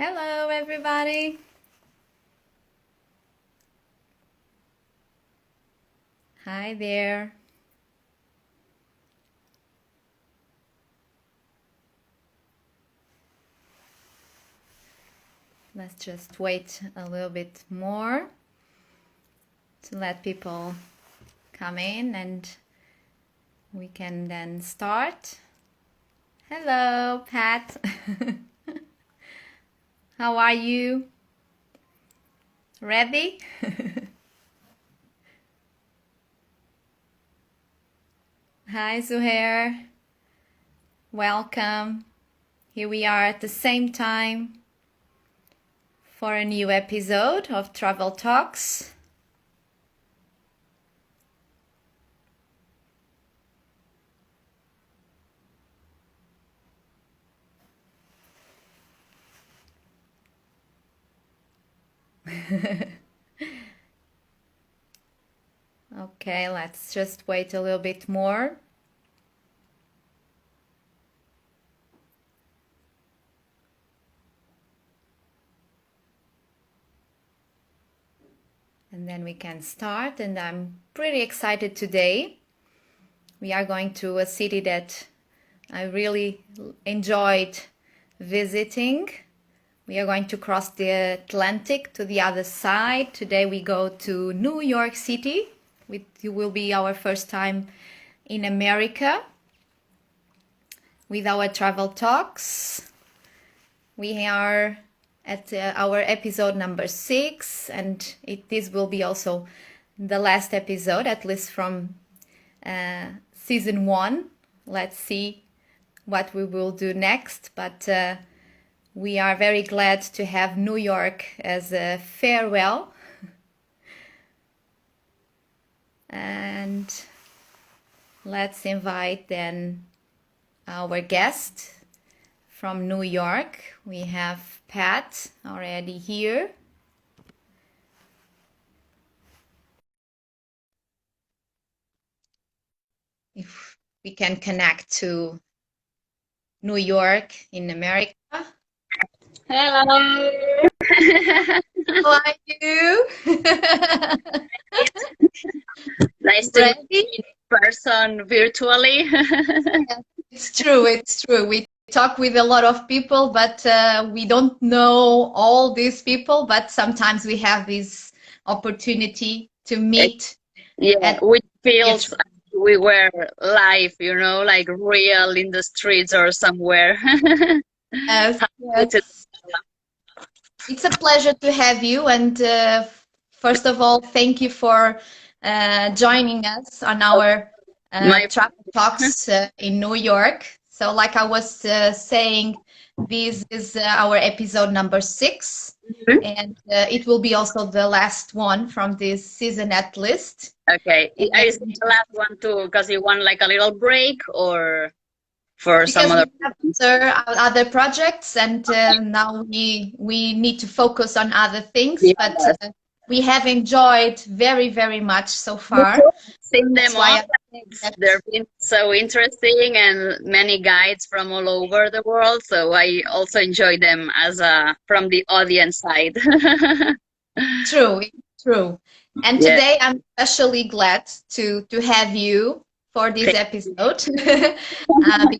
Hello, everybody. Hi there. Let's just wait a little bit more to let people come in and we can then start. Hello, Pat. How are you? Ready? Hi, Zuhair. Welcome. Here we are at the same time for a new episode of Travel Talks. Okay, let's just wait a little bit more. And then we can start, and I'm pretty excited today. We are going to a city that I really enjoyed visiting. We are going to cross the Atlantic to the other side. Today we go to New York City. It will be our first time in America with our travel talks. We are at our episode number 6, and this will be also the last episode, at least from season 1. Let's see what we will do next, but we are very glad to have New York as a farewell. And let's invite then our guest from New York. We have Pat already here. If we can connect to New York in America. Hello. How are you? Nice to meet you in person virtually. It's true, it's true. We talk with a lot of people, but we don't know all these people, but sometimes we have this opportunity to meet. Yeah, which feels like we were live, like real in the streets or somewhere. Yes, yes. It's a pleasure to have you, and first of all, thank you for joining us on our travel talks in New York. So like I was saying, this is our episode number 6, and it will be also the last one from this season at least. Okay, is the last one too, because you want like a little break, or for some other other projects, and now we need to focus on other things. Yes. But we have enjoyed very much so far. Seen them all. They've been so interesting, and many guides from all over the world. So I also enjoy them as from the audience side. True. And today I'm especially glad to have you for this episode because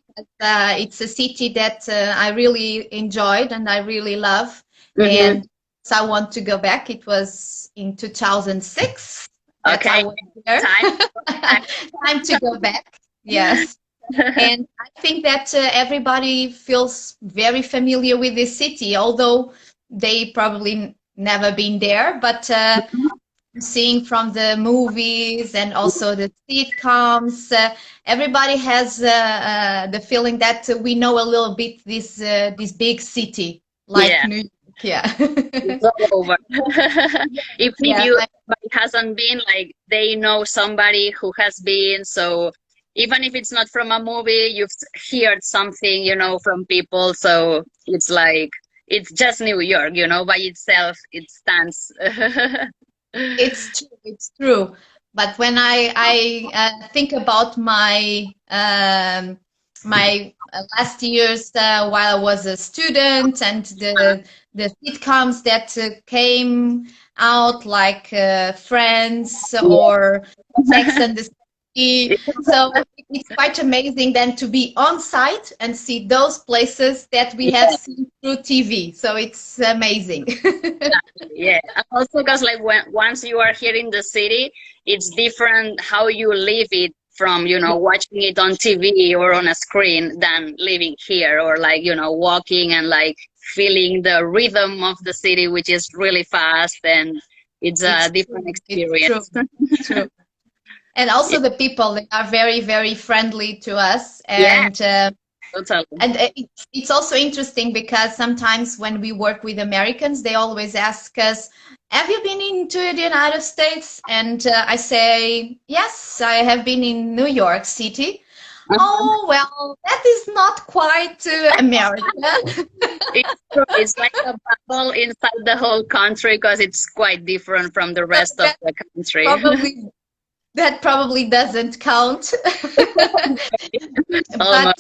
it's a city that I really enjoyed and I really love, and so I want to go back. It was in 2006 that I was there. Time to go back. Yes. And I think that everybody feels very familiar with this city, although they probably never been there, but seeing from the movies and also the sitcoms, everybody has the feeling that we know a little bit this big city like New York. Yeah. It's all over. If you hasn't been, like, they know somebody who has been, so even if it's not from a movie, you've heard something, from people. So it's like, it's just New York, by itself, it stands. It's true. But when I think about my last years while I was a student, and the sitcoms that came out, like Friends or Sex and the City. So it's quite amazing then to be on site and see those places that we have seen through TV. So it's amazing. Yeah, and also because like once you are here in the city, it's different how you live it from, you know, watching it on TV or on a screen than living here, or like, you know, walking and like feeling the rhythm of the city, which is really fast, and it's a different experience. It's true. And also the people, they are very, very friendly to us. And totally. And it's also interesting because sometimes when we work with Americans, they always ask us, have you been into the United States? And I say, yes, I have been in New York City. Oh, well, that is not quite America. It's true. It's like a bubble inside the whole country, because it's quite different from the rest of the country. That probably doesn't count. But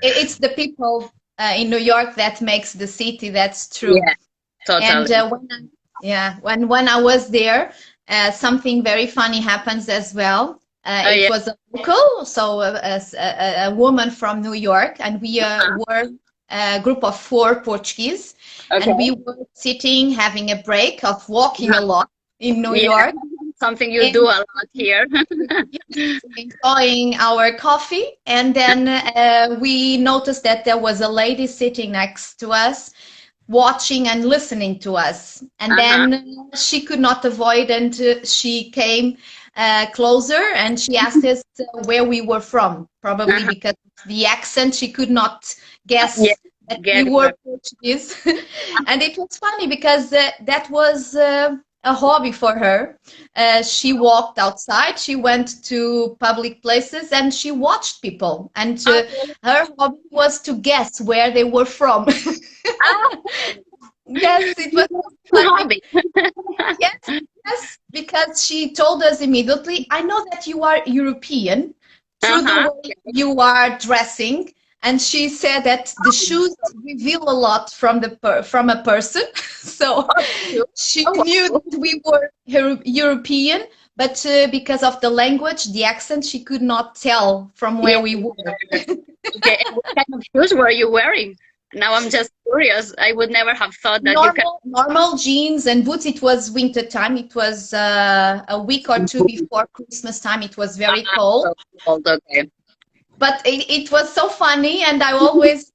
it's the people in New York that makes the city. That's true. Yeah, totally. And when I was there, something very funny happens as well. It was a local, so a woman from New York, and we were a group of 4 Portuguese, and we were sitting, having a break of walking a lot in New York. Something you do a lot here. Enjoying our coffee, and then we noticed that there was a lady sitting next to us, watching and listening to us. And then she could not avoid, and she came closer, and she asked us where we were from, probably because of the accent she could not guess that we were Portuguese. And it was funny because that was a hobby for her. She walked outside, she went to public places, and she watched people, and her hobby was to guess where they were from. Yes, it was a hobby. Yes, because she told us immediately, I know that you are European through the way you are dressing. And she said that the shoes reveal a lot from a person. So she knew that we were European, but because of the language, the accent, she could not tell from where we were. Okay, and what kind of shoes were you wearing? Now I'm just curious. I would never have thought that normal jeans and boots. It was winter time. It was a week or two before Christmas time. It was very cold. Okay. But it was so funny, and I always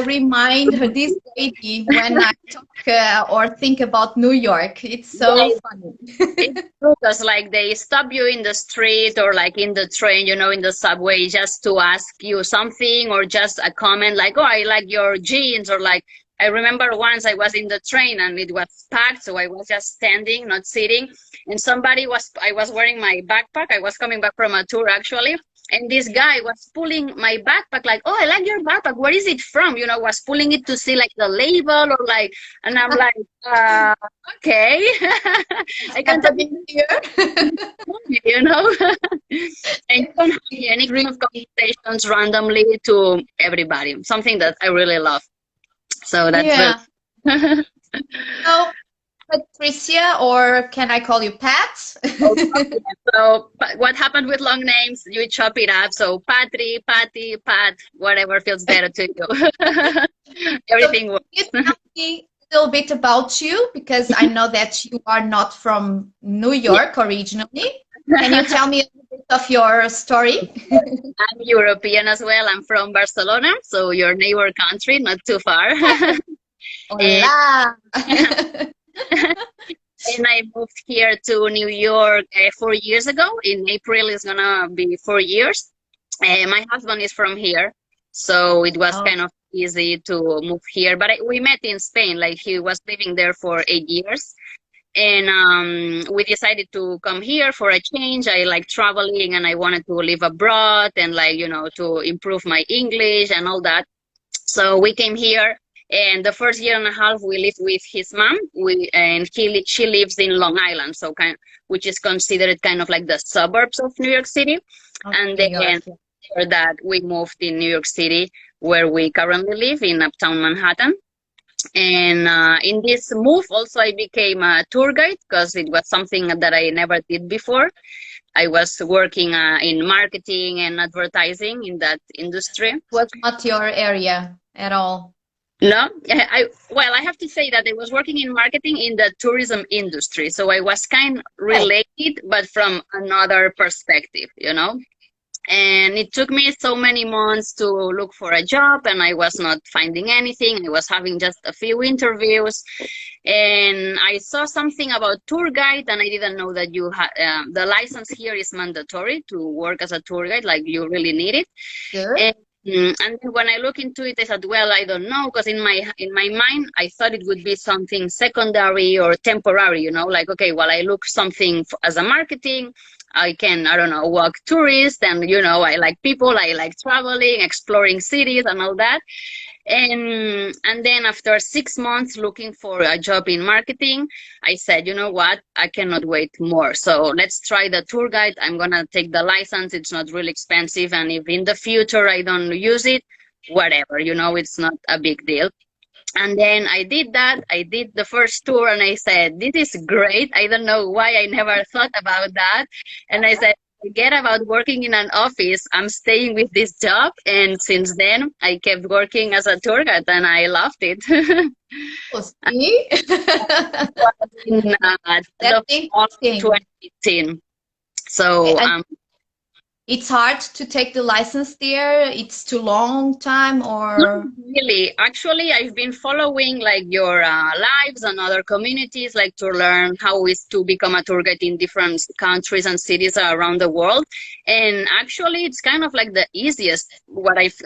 remind her, this lady, when I talk or think about New York. It's so funny. It's true, because like they stop you in the street or like in the train, you know, in the subway, just to ask you something, or just a comment like, oh, I like your jeans, or like, I remember once I was in the train and it was packed, so I was just standing, not sitting, and I was wearing my backpack. I was coming back from a tour actually. And this guy was pulling my backpack like, oh, I like your backpack. Where is it from? You know, was pulling it to see like the label or like, and I'm like, okay. I can't be here. You know, and you don't have any kind of conversations randomly to everybody. Something that I really love. So that's really So, Patricia, or can I call you Pat? So what happened with long names, you chop it up. So Patri, Patty, Pat, whatever feels better to you. Everything works. Can you tell me a little bit about you? Because I know that you are not from New York originally. Can you tell me a little bit of your story? I'm European as well. I'm from Barcelona, so your neighbor country, not too far. Hola! And I moved here to New York 4 years ago. In April, it's gonna be 4 years. My husband is from here, so it was kind of easy to move here. But we met in Spain. Like, he was living there for 8 years, and we decided to come here for a change. I like traveling, and I wanted to live abroad and, like, you know, to improve my English and all that. So we came here. And the first year and a half, we lived with his mom. She lives in Long Island, so which is considered kind of like the suburbs of New York City. And then after that, we moved in New York City, where we currently live in Uptown Manhattan. And in this move, also, I became a tour guide because it was something that I never did before. I was working in marketing and advertising in that industry. Was not your area at all. No, well, I have to say that I was working in marketing in the tourism industry. So I was kind of related, but from another perspective, you know. And it took me so many months to look for a job, and I was not finding anything. I was having just a few interviews, and I saw something about tour guide, and I didn't know that you had the license here is mandatory to work as a tour guide, like you really need it. Sure. And when I look into it, I said, well, I don't know, because in my mind, I thought it would be something secondary or temporary, you know, like, okay, well, I look something as a marketing. I can, I don't know, walk tourists, and, you know, I like people, I like traveling, exploring cities and all that. And then after 6 months looking for a job in marketing, I said, you know what, I cannot wait more. So let's try the tour guide. I'm going to take the license. It's not really expensive. And if in the future I don't use it, whatever, you know, it's not a big deal. And then I did that. I did the first tour, and I said, this is great. I don't know why I never thought about that. And I said, forget about working in an office. I'm staying with this job. And since then, I kept working as a tour guide, and I loved it. Oh, see? In That's the fall of interesting. 2018. So It's hard to take the license there. It's too long time, or not really. Actually, I've been following like your lives and other communities, like to learn how is to become a tour guide in different countries and cities around the world. And actually, it's kind of like the easiest what I've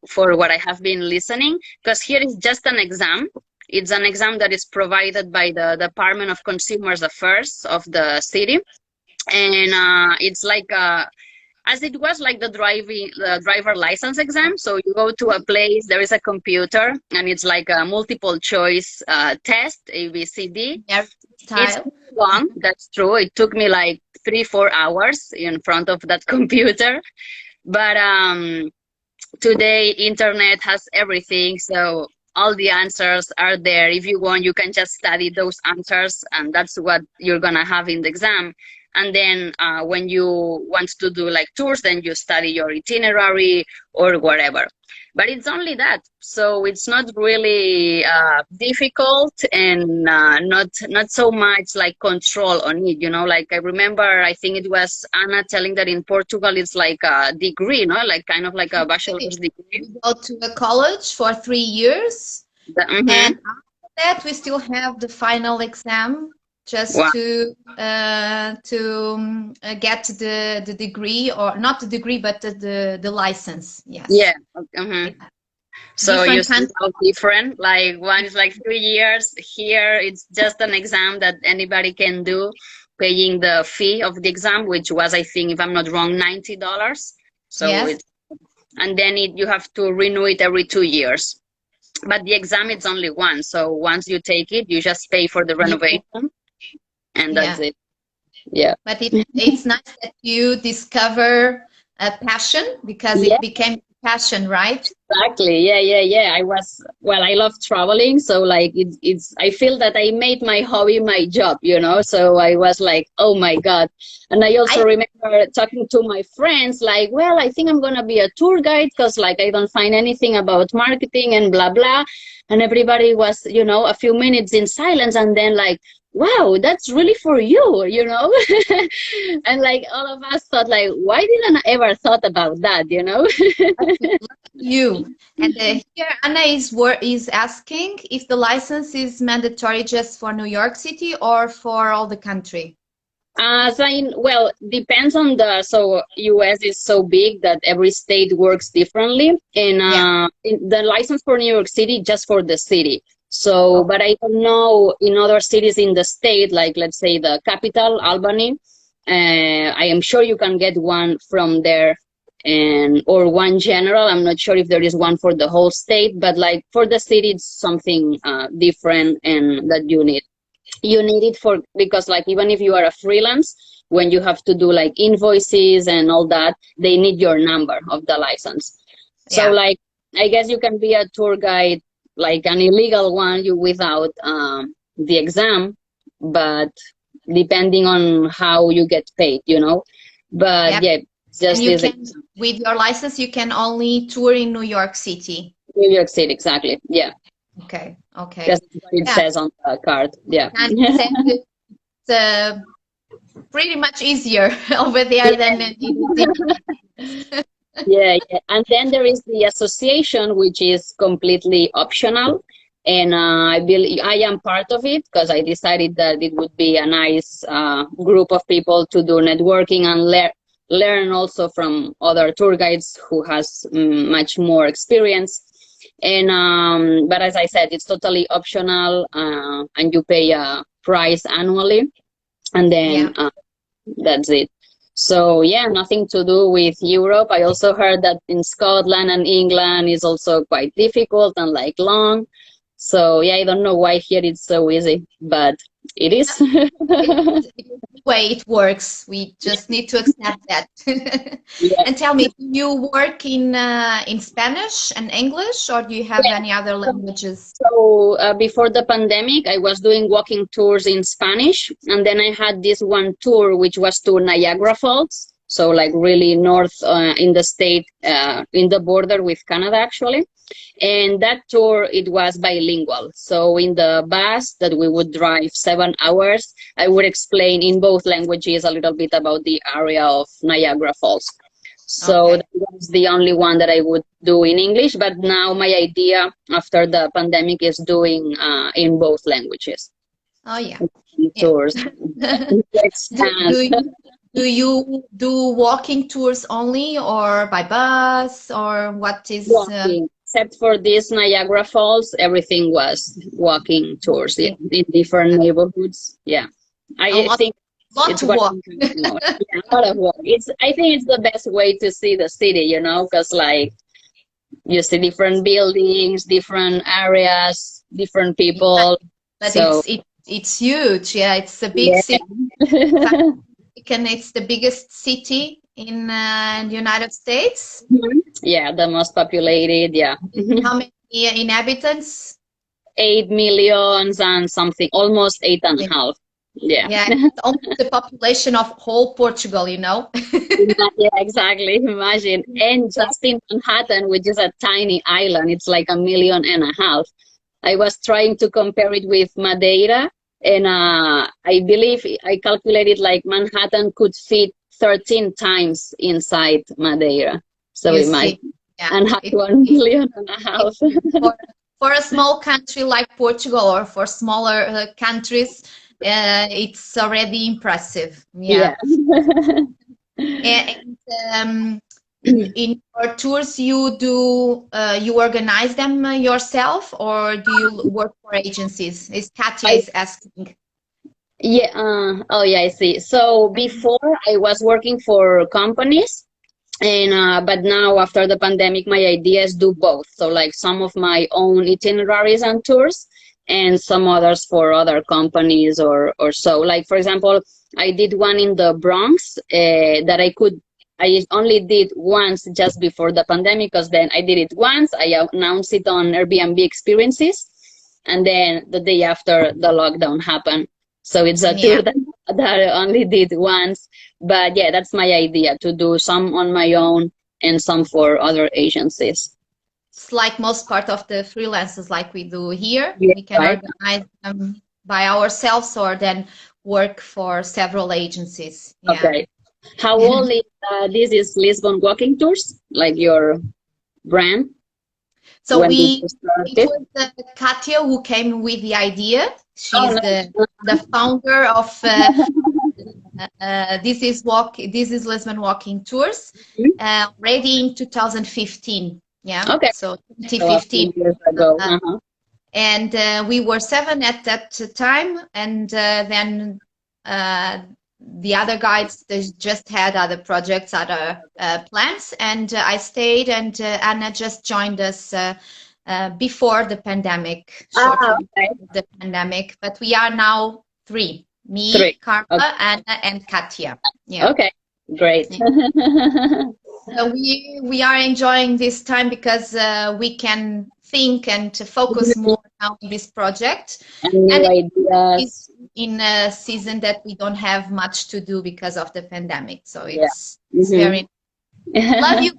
for what I have been listening, because here is just an exam. It's an exam that is provided by the Department of Consumer Affairs of the city, and it's like as it was like the driver license exam. So you go to a place, there is a computer, and it's like a multiple choice test, A, B, C, D. It's long, that's true. It took me like 3-4 hours in front of that computer. But today, internet has everything. So all the answers are there. If you want, you can just study those answers, and that's what you're going to have in the exam. And then when you want to do like tours, then you study your itinerary or whatever. But it's only that. So it's not really difficult, and not so much like control on it, you know. Like I remember, I think it was Anna telling that in Portugal, it's like a degree, no? Like kind of like a bachelor's degree. You go to a college for 3 years. And after that, we still have the final exam, just to get the degree, or not the degree, but the license. Yes. Yeah. So you see how different. Like one is like 3 years. Here it's just an exam that anybody can do, paying the fee of the exam, which was, I think, if I'm not wrong, $90. So yes. And then you have to renew it every 2 years. But the exam is only one. So once you take it, you just pay for the renovation. And that's it. Yeah. But it's nice that you discover a passion, because it became passion, right? Exactly. Yeah. I love traveling. So like I feel that I made my hobby my job, you know? So I was like, oh my God. And I also remember talking to my friends, like, well, I think I'm going to be a tour guide, because like I don't find anything about marketing and blah, blah. And everybody was, you know, a few minutes in silence, and then like, wow, that's really for you, you know? And like all of us thought, like, why didn't I ever thought about that, you know? You. And here Anna is asking if the license is mandatory just for New York City or for all the country. Well, depends on so US is so big that every state works differently. And the license for New York City, just for the city. So, but I don't know in other cities in the state, like let's say the capital, Albany, I am sure you can get one from there, or one general. I'm not sure if there is one for the whole state, but like for the city, it's something different, and that you need. You need it because like even if you are a freelance, when you have to do like invoices and all that, they need your number of the license. So like, I guess you can be a tour guide, like an illegal one, you without the exam, but depending on how you get paid, you know. But yeah, just and you can, with your license, you can only tour in New York City. New York City, exactly. Yeah. Okay. Okay. That's what it says on the card. Yeah. And it's pretty much easier over there than yeah. And then there is the association, which is completely optional. And I am part of it because I decided that it would be a nice group of people to do networking and learn also from other tour guides who has much more experience. And but as I said, it's totally optional, and you pay a price annually, and then that's it. So yeah, nothing to do with Europe. I also heard that in Scotland and England is also quite difficult and like long. So yeah, I don't know why here it's so easy, but it is. It's the way it works. We just need to accept that. And tell me, do you work in Spanish and English, or do you have any other languages? So before the pandemic, I was doing walking tours in Spanish, and then I had this one tour which was to Niagara Falls. So like really north in the state, in the border with Canada, actually. And that tour, it was bilingual. So in the bus that we would drive 7 hours, I would explain in both languages a little bit about the area of Niagara Falls. So that was the only one that I would do in English. But now my idea after the pandemic is doing in both languages. Oh, yeah. Tours. Do you do walking tours only, or by bus, or what is? Walking. Except for this Niagara Falls, everything was walking tours in different neighborhoods. Yeah, I think it's a lot of walk. I think it's the best way to see the city, you know, because like you see different buildings, different areas, different people. But so, it's huge. Yeah, it's a big city. It's the biggest city in the United States. Yeah, the most populated. Yeah. How many inhabitants? 8 million and something, almost 8.5. Yeah. Yeah, it's almost the population of whole Portugal, you know. Yeah, exactly. Imagine. And just in Manhattan, which is a tiny island, it's like 1.5 million. I was trying to compare it with Madeira, and I believe I calculated like Manhattan could fit 13 times inside Madeira. So imagine, and had 1.5 million. For a small country like Portugal, or for smaller countries, it's already impressive. Yeah. And in your tours, you organize them yourself, or do you work for agencies? Is Katia is asking. Yeah. Oh, yeah. I see. So before I was working for companies, and but now after the pandemic, my idea is do both. So like some of my own itineraries and tours, and some others for other companies or so. Like for example, I did one in the Bronx that I only did once just before the pandemic, because then I did it once. I announced it on Airbnb experiences, and then the day after the lockdown happened. So it's a tour that I only did once. But yeah, that's my idea, to do some on my own and some for other agencies. It's like most part of the freelancers like we do here. We can organize them by ourselves or then work for several agencies. Yeah. Okay. How old is this is Lisbon Walking Tours, like your brand? So it was Katia who came with the idea. She's the founder of This is Lisbon Walking Tours, already in 2015. Yeah. Okay. So 2015. Years ago. And we were 7 at that time, and then the other guides, they just had other projects, other plans, and I stayed, and Anna just joined us before the pandemic, the pandemic, but we are now 3. Me, Three. Carla, Okay. Anna, and Katia. Yeah. Okay. Great. So we are enjoying this time because we can think and to focus more now on this project. And new And ideas. it's in a season that we don't have much to do because of the pandemic. So it's very love you.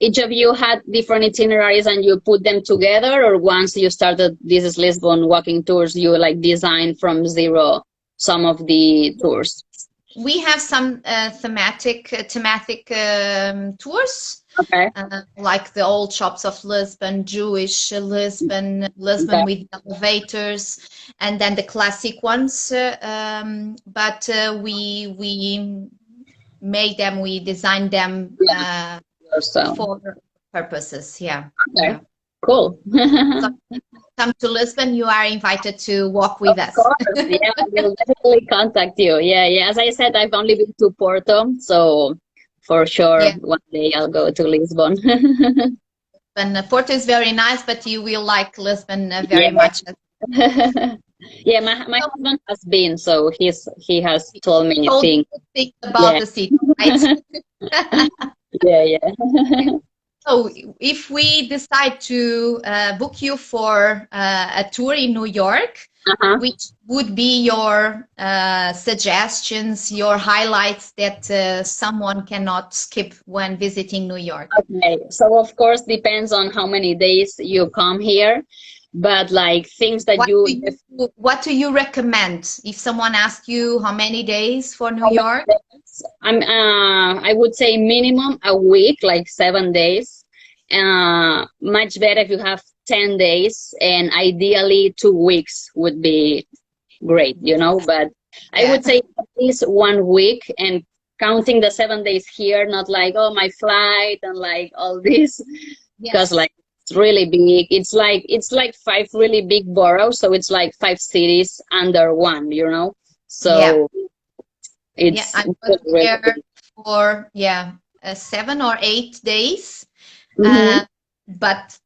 Each of you had different itineraries and you put them together, or once you started This is Lisbon walking tours, you like designed from zero some of the tours? We have some thematic tours, Okay. like the old shops of Lisbon, Jewish Lisbon, Lisbon with elevators, and then the classic ones. But we made them, we designed them for purposes. Yeah. Okay. Yeah. Cool. So, come to Lisbon, you are invited to walk with us. Of course, yeah, we'll definitely contact you. Yeah, yeah. As I said, I've only been to Porto, so for sure one day I'll go to Lisbon. And Porto is very nice, but you will like Lisbon very much. Yeah, my husband has been, so he has told me things about the city, right? Yeah. So if we decide to book you for a tour in New York, which would be your suggestions, your highlights that someone cannot skip when visiting New York? Okay, so of course depends on how many days you come here, but like things that what do you recommend if someone asks you how many days for New York? I would say minimum a week, like 7 days. Much better if you have 10 days, and ideally 2 weeks would be great, you know, but I would say at least 1 week, and counting the 7 days here, not like, oh, my flight and like all this, because like it's really big. It's like 5 really big boroughs, so it's like 5 cities under one, you know. So it's I was there for 7 or 8 days, but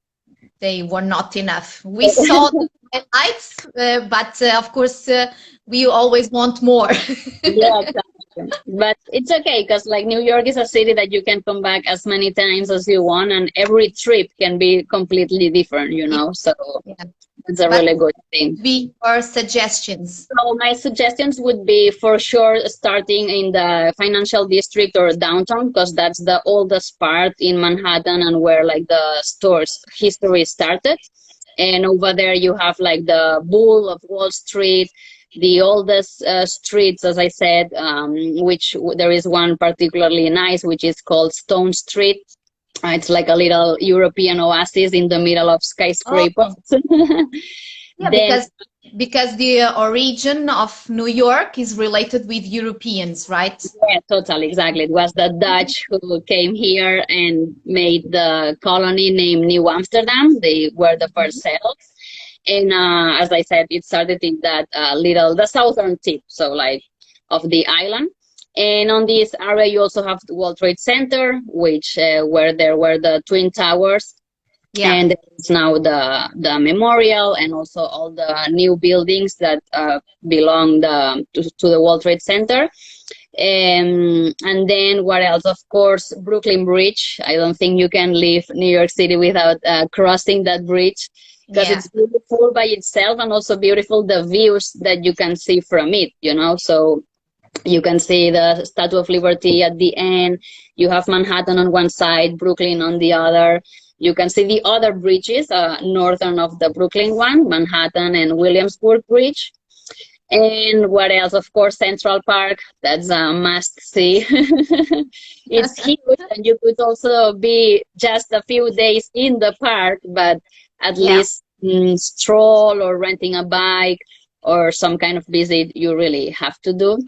they were not enough. We saw the highlights, but of course we always want more. Yeah, exactly. But it's okay, because like New York is a city that you can come back as many times as you want, and every trip can be completely different, you know. So it's a really good thing. Be your suggestions. So my suggestions would be for sure starting in the financial district or downtown, because that's the oldest part in Manhattan and where like the store's history started. And over there you have like the Bull of Wall Street, the oldest streets, as I said, which there is one particularly nice, which is called Stone Street. It's like a little European oasis in the middle of skyscrapers. Because the origin of New York is related with Europeans, right? Yeah, totally, exactly. It was the Dutch who came here and made the colony named New Amsterdam. They were the first settlers. And as I said, it started in that the southern tip, so like of the island. And on this area, you also have the World Trade Center, which where there were the Twin Towers. And it's now the memorial, and also all the new buildings that belong to the World Trade Center. And then what else? Of course, Brooklyn Bridge. I don't think you can leave New York City without crossing that bridge, because it's beautiful by itself, and also beautiful the views that you can see from it, you know. So you can see the Statue of Liberty at the end. You have Manhattan on one side, Brooklyn on the other. You can see the other bridges, northern of the Brooklyn one, Manhattan and Williamsburg Bridge. And what else? Of course, Central Park. That's a must-see. It's huge, and you could also be just a few days in the park, but at least stroll or renting a bike or some kind of visit you really have to do.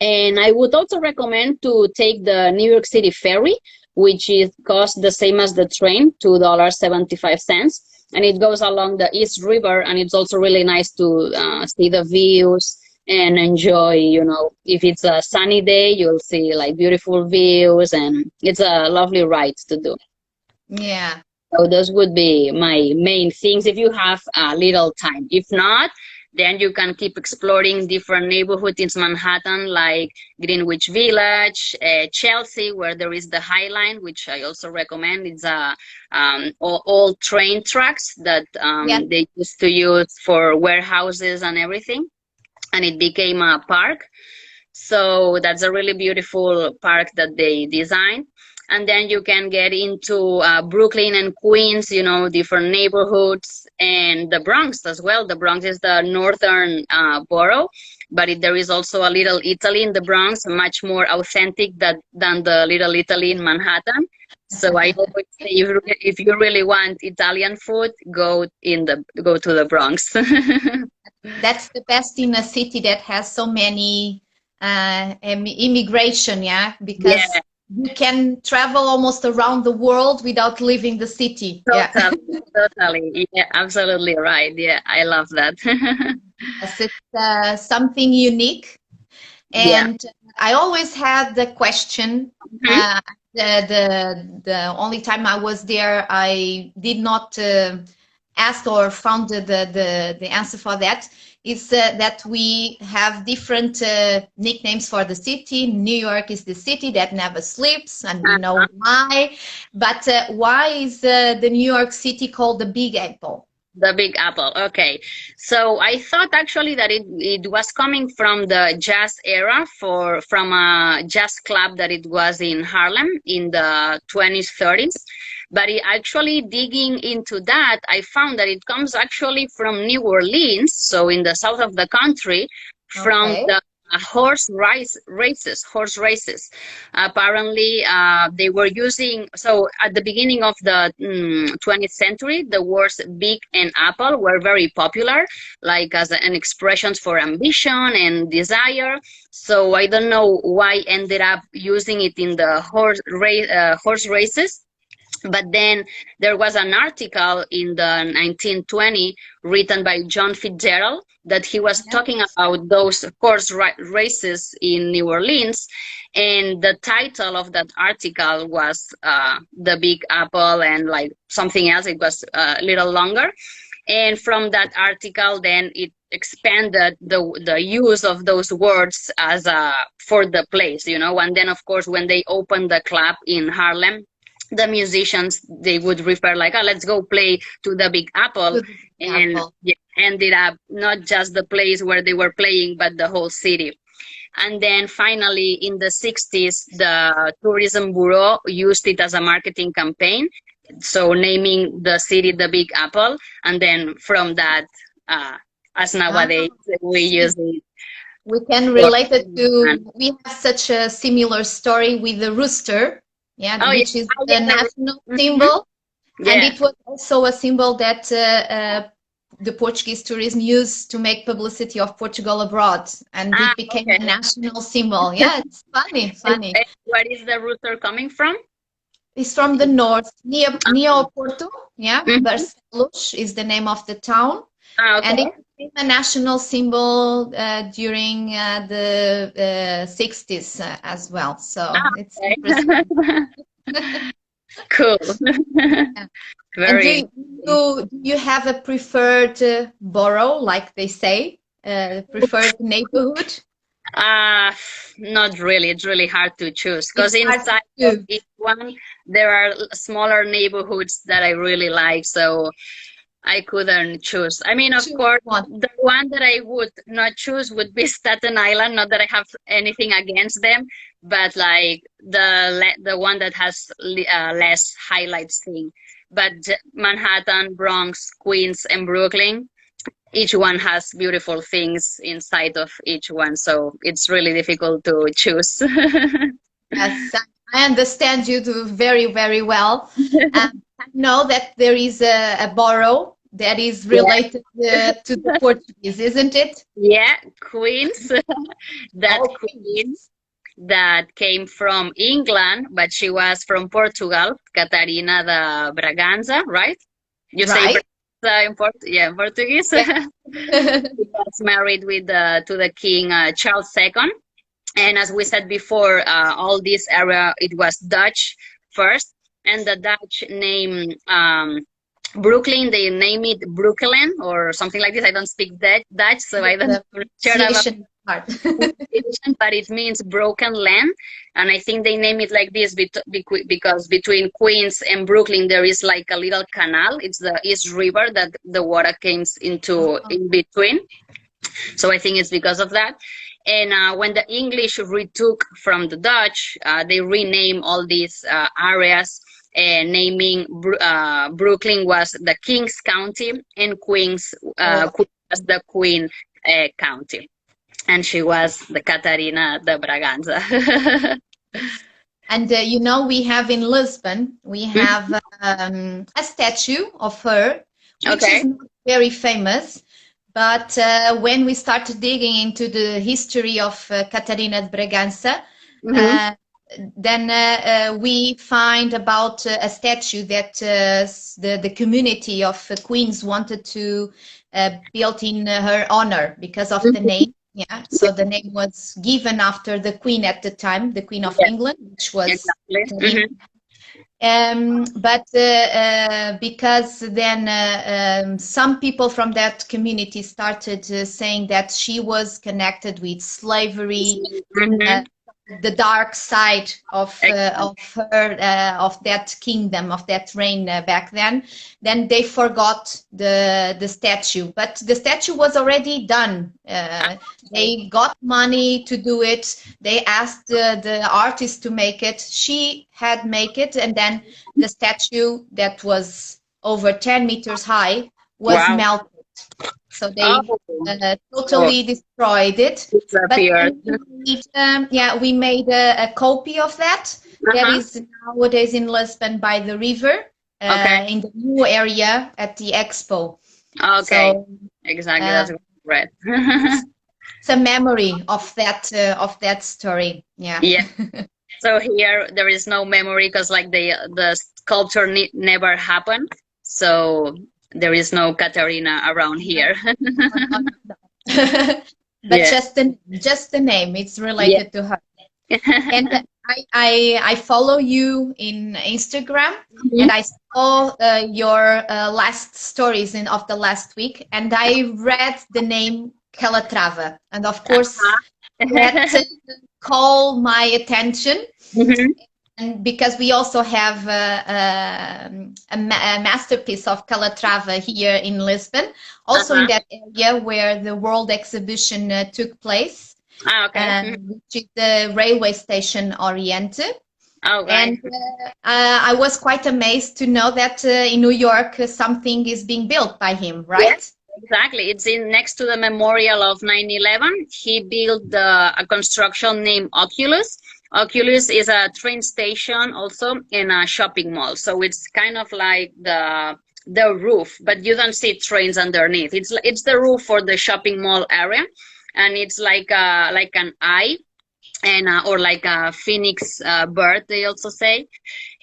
And I would also recommend to take the New York City ferry, which costs the same as the train, $2.75. And it goes along the East River, and it's also really nice to see the views and enjoy, you know, if it's a sunny day, you'll see like beautiful views, and it's a lovely ride to do. Yeah. So those would be my main things if you have a little time. If not, then you can keep exploring different neighborhoods in Manhattan, like Greenwich Village, Chelsea, where there is the High Line, which I also recommend. It's old train tracks that they used to use for warehouses and everything, and it became a park. So that's a really beautiful park that they designed. And then you can get into Brooklyn and Queens, you know, different neighborhoods, and the Bronx as well. The Bronx is the northern borough, but there is also a Little Italy in the Bronx, much more authentic than the Little Italy in Manhattan. So I always say, if you really want Italian food, go to the Bronx. That's the best in a city that has so many immigration, because you can travel almost around the world without leaving the city. Totally. Yeah, absolutely right. Yeah, I love that. Yes, it's something unique. And I always had the question, the only time I was there, I did not ask or found the answer for that. Is that we have different nicknames for the city. New York is the city that never sleeps, and we know why. But why is the New York City called the Big Apple? The Big Apple. Okay. So I thought actually that it was coming from the jazz era, from a jazz club that it was in Harlem in the 20s, 30s. But actually digging into that, I found that it comes actually from New Orleans, so in the south of the country, from the horse races. Apparently, they were using, so at the beginning of the 20th century, the words big and apple were very popular, like as an expressions for ambition and desire. So I don't know why ended up using it in the horse races. But then there was an article in the 1920 written by John Fitzgerald that he was talking about those horse races in New Orleans, and the title of that article was The Big Apple and like something else. It was a little longer, and from that article then it expanded the use of those words as for the place, you know. And then of course when they opened the club in Harlem, the musicians, they would refer like, let's go play to the Big Apple. Ended up not just the place where they were playing, but the whole city. And then finally in the 60s, the tourism bureau used it as a marketing campaign, so naming the city the Big Apple. And then from that, as nowadays we use it. We can relate it to, we have such a similar story with the rooster. Which is the national symbol. And it was also a symbol that the Portuguese tourism used to make publicity of Portugal abroad. And it became a national symbol. Yeah, it's funny. Where is the rooster coming from? It's from the north, near Porto. Barcelos is the name of the town. And it became a national symbol during the 60s as well. So it's interesting. Cool. Very. Do you have a preferred borough, like they say, preferred neighborhood? Not really. It's really hard to choose because inside of each one there are smaller neighborhoods that I really like. So I couldn't choose. I mean, of course, the one that I would not choose would be Staten Island. Not that I have anything against them, but like the one that has less highlights thing. But Manhattan, Bronx, Queens, and Brooklyn, each one has beautiful things inside of each one. So it's really difficult to choose. Yes, I understand you do very, very well. I know that there is a borough that is related to the Portuguese, isn't it? Yeah, Queens. Queens that came from England, but she was from Portugal, Catarina de Braganza, right? You say Braganza in Portuguese. Yeah. She was married to the King Charles II. And as we said before, all this area, it was Dutch first. and the Dutch name Brooklyn, they name it Brookelen or something like this. I don't speak Dutch, so I don't sure about part. but it means broken land, and I think they name it like this because between Queens and Brooklyn there is like a little canal. It's the East River that the water comes into in between. So I think it's because of that. And when the English retook from the Dutch, they renamed all these areas, naming Brooklyn was the Kings County and Queens was the Queen County. And she was the 𝗧𝗿 de Braganza. And you know, we have in Lisbon, we have a statue of her, which is not very famous. But when we started digging into the history of 𝗧𝗿 de Braganza, then we find about a statue that the community of Queens wanted to build in her honor because of the name. Yeah, so the name was given after the Queen at the time, the Queen of England, which was but because then some people from that community started saying that she was connected with slavery, the dark side of her of that kingdom, of that reign back then they forgot the statue. But the statue was already done. They got money to do it. They asked the artist to make it. She had make it, and then the statue that was over 10 meters high was melted. So they totally destroyed it. But we made a copy of that. That is nowadays in Lisbon by the river, in the new area at the expo. Okay, so, exactly. That's right. It's a memory of that story. Yeah. Yeah. So here there is no memory because like the sculpture never happened. So there is no 𝗧𝗿 around here. But just the name, it's related to her. And I follow you in Instagram, and I saw your last stories of the last week, and I read the name 𝗧𝗿, and of course that called my attention. And because we also have a masterpiece of 𝗧𝗿 here in Lisbon, also in that area where the World Exhibition took place, which is the railway station Oriente. And I was quite amazed to know that in New York something is being built by him, right? Yes. Exactly. It's next to the memorial of 9/11. He built a construction named Oculus. Oculus is a train station also in a shopping mall. So it's kind of like the roof, but you don't see trains underneath. It's the roof for the shopping mall area, and it's like an eye, and or like a phoenix bird, they also say.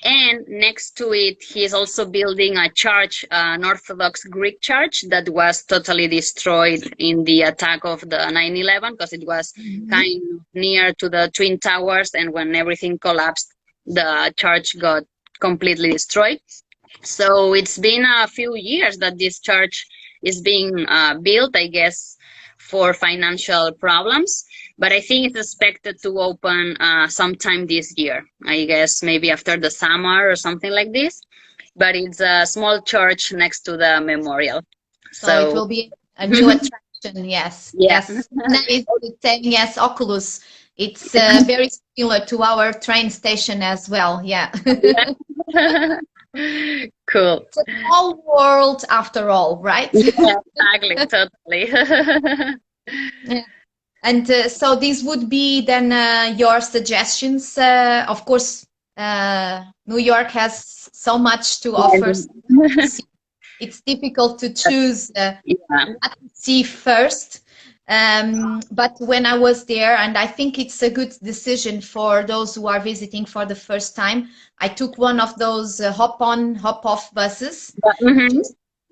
And next to it, he is also building a church, an Orthodox Greek church that was totally destroyed in the attack of the 9/11 because it was kind of near to the Twin Towers, and when everything collapsed, the church got completely destroyed. So it's been a few years that this church is being built, I guess, for financial problems. But I think it's expected to open sometime this year. I guess maybe after the summer or something like this. But it's a small church next to the memorial. So it will be a new attraction, yes. Yes. It's saying, yes, Oculus. It's very similar to our train station as well, yeah. Cool. It's a small world after all, right? Yeah, exactly, totally. Yeah. And so these would be then your suggestions. Of course, New York has so much to offer. It's difficult to choose what to see first. But when I was there, and I think it's a good decision for those who are visiting for the first time, I took one of those hop-on, hop-off buses to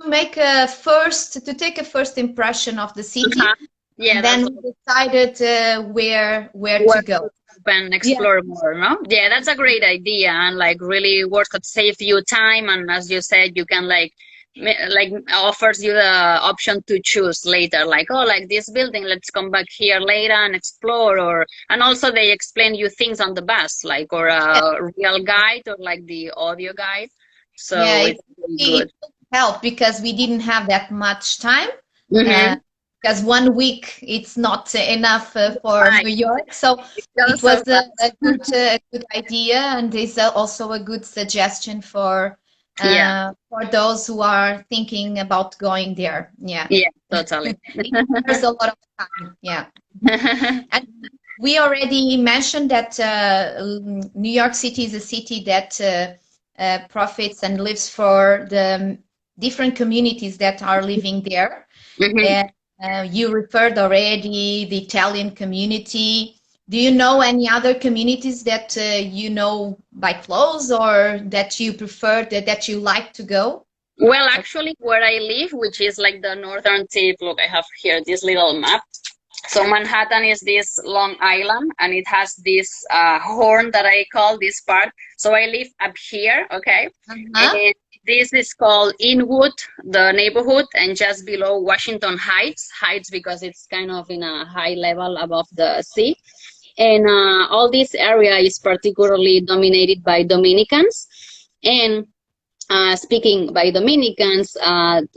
make to take a first impression of the city. Yeah, and then we decided where to go. and explore more, no? Yeah, that's a great idea, and like really worth it, save you time, and as you said, you can like offers you the option to choose later, like, oh, like this building, let's come back here later and explore, or and also they explain you things on the bus, like, or a real guide or like the audio guide. So Yeah, it's really good. it helped because we didn't have that much time. Mm-hmm. Because 1 week it's not enough for Right. New York, so It it goes so was fast. a good idea, and is also a good suggestion Yeah, for those who are thinking about going there. Yeah, yeah, totally. there's a lot of time. Yeah, and we already mentioned that New York City is a city that profits and lives for the different communities that are living there. Mhm. You referred already the Italian community. Do you know any other communities that you know by close, or that you prefer, that you like to go? Well, actually, where I live, which is like the northern tip, look, I have here this little map. So Manhattan is this long island, and it has this horn that I call this part. So I live up here, okay? Uh-huh. And this is called Inwood, the neighborhood, and just below Washington Heights because it's kind of in a high level above the sea. And all this area is particularly dominated by Dominicans. And speaking by Dominicans,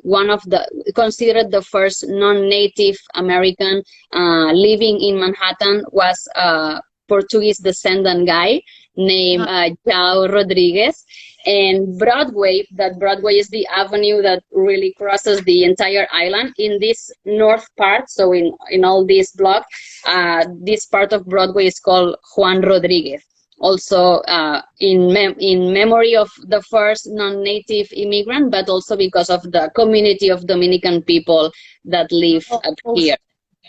one of the considered the first non-Native American living in Manhattan was a Portuguese descendant guy named João Rodrigues. And Broadway, that Broadway is the avenue that really crosses the entire island. In this north part, so in all this block, this part of Broadway is called Juan Rodriguez. Also in memory of the first non-native immigrant, but also because of the community of Dominican people that live up here.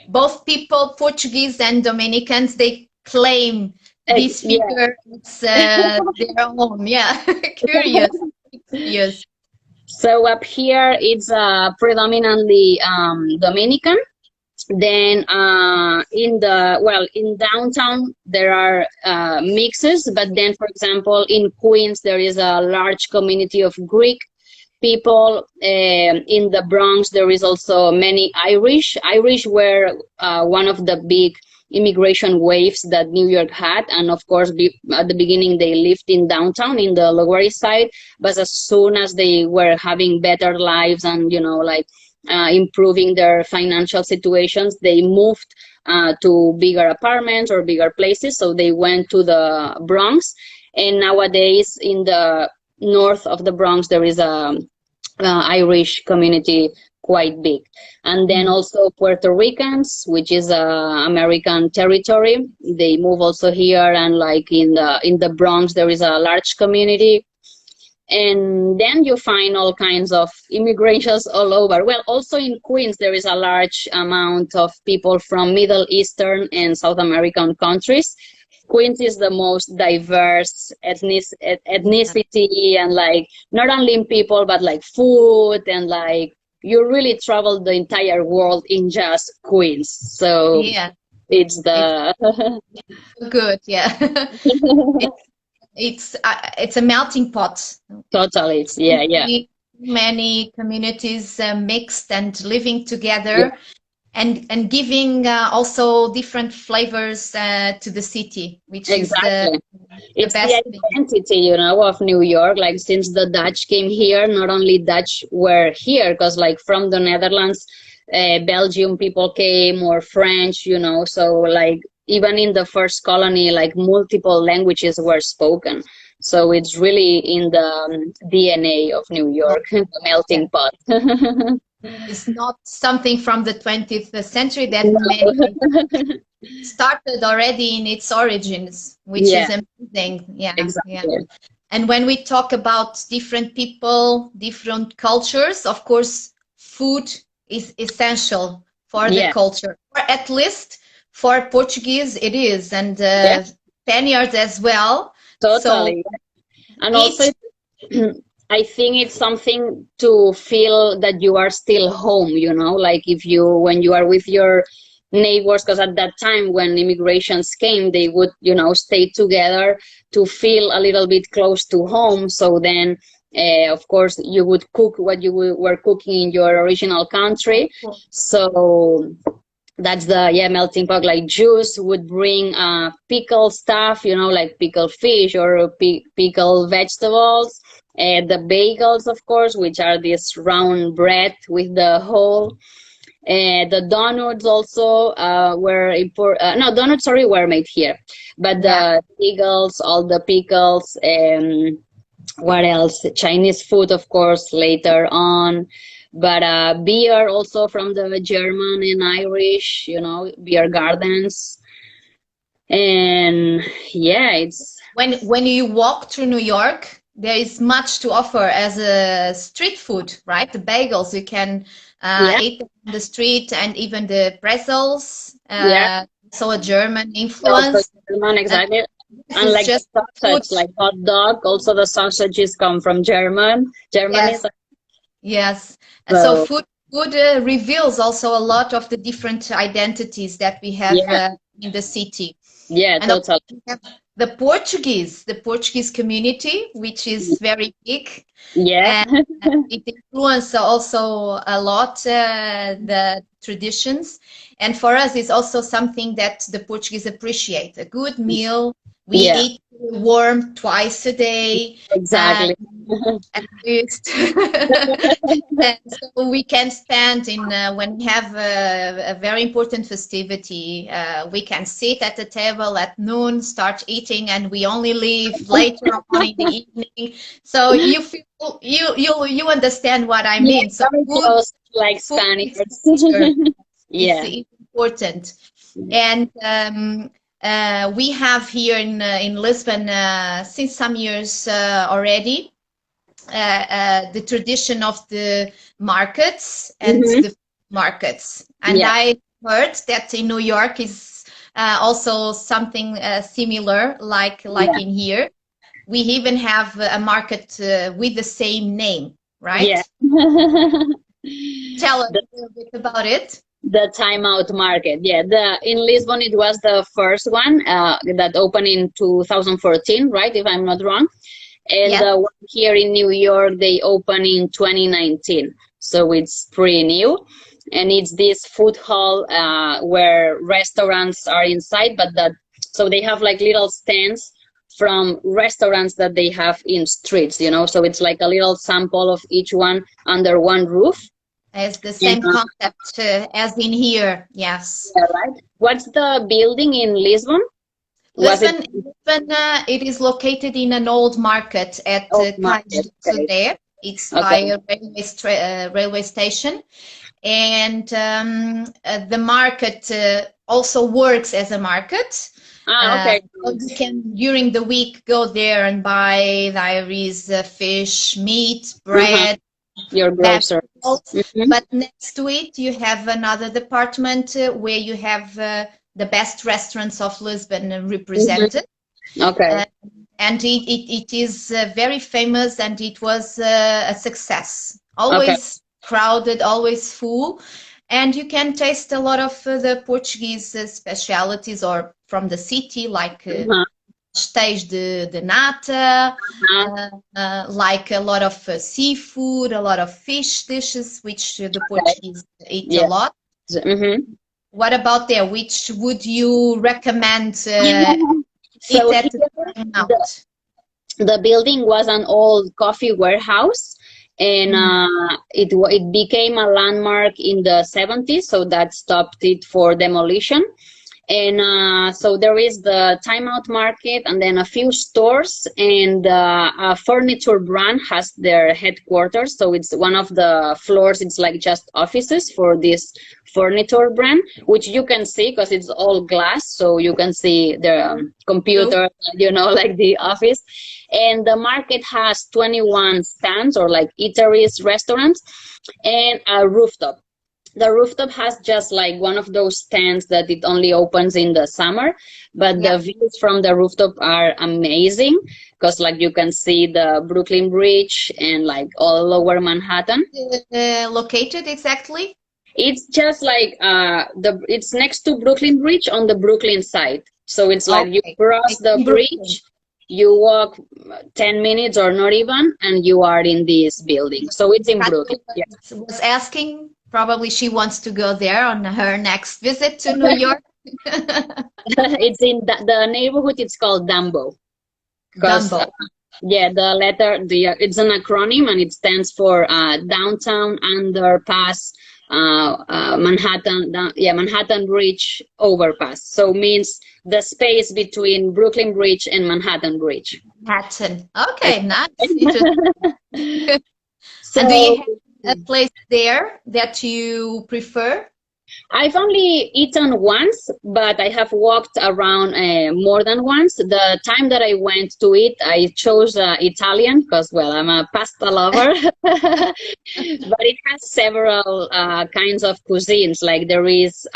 Both people, Portuguese and Dominicans, they claim this figure is their own. Yeah, curious. Yes. So up here it's predominantly Dominican. Then in downtown there are mixes, but then for example in Queens there is a large community of Greek people. In the Bronx there is also many Irish were one of the big immigration waves that New York had, and of course at the beginning they lived in downtown in the Lower East Side, but as soon as they were having better lives and improving their financial situations, they moved to bigger apartments or bigger places, so they went to the Bronx. And nowadays in the north of the Bronx there is a Irish community quite big. And then also Puerto Ricans, which is American territory, they move also here, and like in the Bronx there is a large community. And then you find all kinds of immigrations all over. Well, also in Queens there is a large amount of people from Middle Eastern and South American countries. Queens is the most diverse ethnicity, and like not only in people but like food, and like you really travel the entire world in just Queens. So yeah, it's the good. Yeah. It's a melting pot. Totally, it's yeah. Many communities mixed and living together, and giving also different flavors to the city, which exactly. It's the identity, of New York. Like since the Dutch came here, not only Dutch were here, because like from the Netherlands, Belgium people came, or French, so like even in the first colony, like multiple languages were spoken. So it's really in the DNA of New York, the melting pot. It's not something from the 20th century that started already in its origins, which is amazing. Yeah, exactly. Yeah. And when we talk about different people, different cultures, of course, food is essential for the culture, or at least for Portuguese it is, and Spaniards as well. Totally. So and also I think it's something to feel that you are still home, like when you are with your neighbors, because at that time when immigrations came, they would, you know, stay together to feel a little bit close to home. So then of course you would cook what you were cooking in your original country. So that's the melting pot. Like juice would bring pickle stuff, you know, like pickled fish or pickled vegetables. The bagels, of course, which are this round bread with the hole. The donuts also were no, donuts, sorry, were made here, but the bagels, all the pickles, what else? Chinese food, of course, later on. But beer also from the German and Irish, you know, beer gardens. And yeah, it's when you walk through New York, there is much to offer as a street food, right? The bagels you can eat on the street, and even the pretzels. So a German influence. Also German, exactly. And like just sausage, like hot dog, also the sausages come from Germany. Yes. So food reveals also a lot of the different identities that we have in the city. Yeah, and totally. The Portuguese community, which is very big. Yeah. And it influences also a lot the traditions. And for us, it's also something that the Portuguese appreciate. A good meal. We eat warm twice a day. Exactly. At least. And so we can spend in when we have a very important festivity, we can sit at the table at noon, start eating, and we only leave later on in the evening. So you feel you understand what I mean. So food, like Spanish. It's important. And we have here in Lisbon since some years already the tradition of the markets and the markets. And I heard that in New York is also something similar, like in here. We even have a market with the same name, right? Yeah. Tell us a little bit about it. The Timeout Market. Yeah, in Lisbon it was the first one that opened in 2014, right? If I'm not wrong. And the one here in New York, they opened in 2019. So it's pretty new. And it's this food hall where restaurants are inside, so they have like little stands from restaurants that they have in streets, you know? So it's like a little sample of each one under one roof. It's the same concept as in here, yes. Yeah, right. What's the building in Lisbon? Lisbon, it is located in an old market at there. It's by a railway station. And the market also works as a market. So you can, during the week, go there and buy fish, meat, bread, your groceries. But next to it, you have another department where you have the best restaurants of Lisbon represented. And it is very famous, and it was a success. Always crowded, always full. And you can taste a lot of the Portuguese specialities or from the city, like 𝗧𝗿𝗃𝗃𝗀 like a lot of seafood, a lot of fish dishes, which the Portuguese eat a lot. What about there? Which would you recommend the building was an old coffee warehouse, and it became a landmark in the 70s, so that stopped it for demolition. And so there is the Timeout Market, and then a few stores, and a furniture brand has their headquarters. So it's one of the floors, it's like just offices for this furniture brand, which you can see because it's all glass, so you can see the computer, you know, like the office. And the market has 21 stands, or like eateries, restaurants, and a rooftop. The rooftop has just like one of those stands that it only opens in the summer, but the views from the rooftop are amazing because like you can see the Brooklyn Bridge and like all lower Manhattan. Located exactly? It's just like it's next to Brooklyn Bridge on the Brooklyn side. So it's like you Okay. cross the bridge, you walk 10 minutes or not even, and you are in this building. So it's in Brooklyn. Yeah. Was asking, probably she wants to go there on her next visit to New York. It's in the neighborhood. It's called Dumbo. Dumbo. Yeah, the letter, it's an acronym, and it stands for Downtown Underpass Manhattan, Manhattan Bridge Overpass. So means the space between Brooklyn Bridge and Manhattan Bridge. Manhattan. Okay, nice. So, and do you have a place there that you prefer? I've only eaten once, but I have walked around more than once. The time that I went to eat, I chose Italian because, well, I'm a pasta lover. But it has several kinds of cuisines. Like there is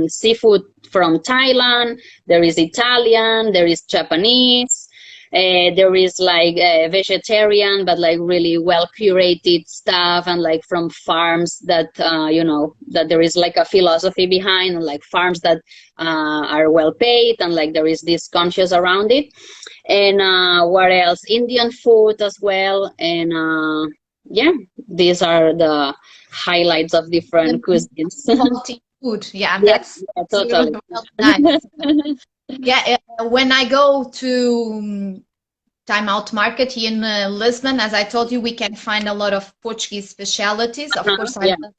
seafood from Thailand, there is Italian, there is Japanese. There is like vegetarian, but like really well curated stuff, and like from farms that that there is like a philosophy behind, and like farms that are well paid, and like there is this conscious around it. And what else? Indian food as well. And yeah, these are the highlights of different cuisines. Food, yeah, that's totally nice. Yeah, when I go to Time Out Market here in Lisbon, as I told you, we can find a lot of Portuguese specialities. Of course, I love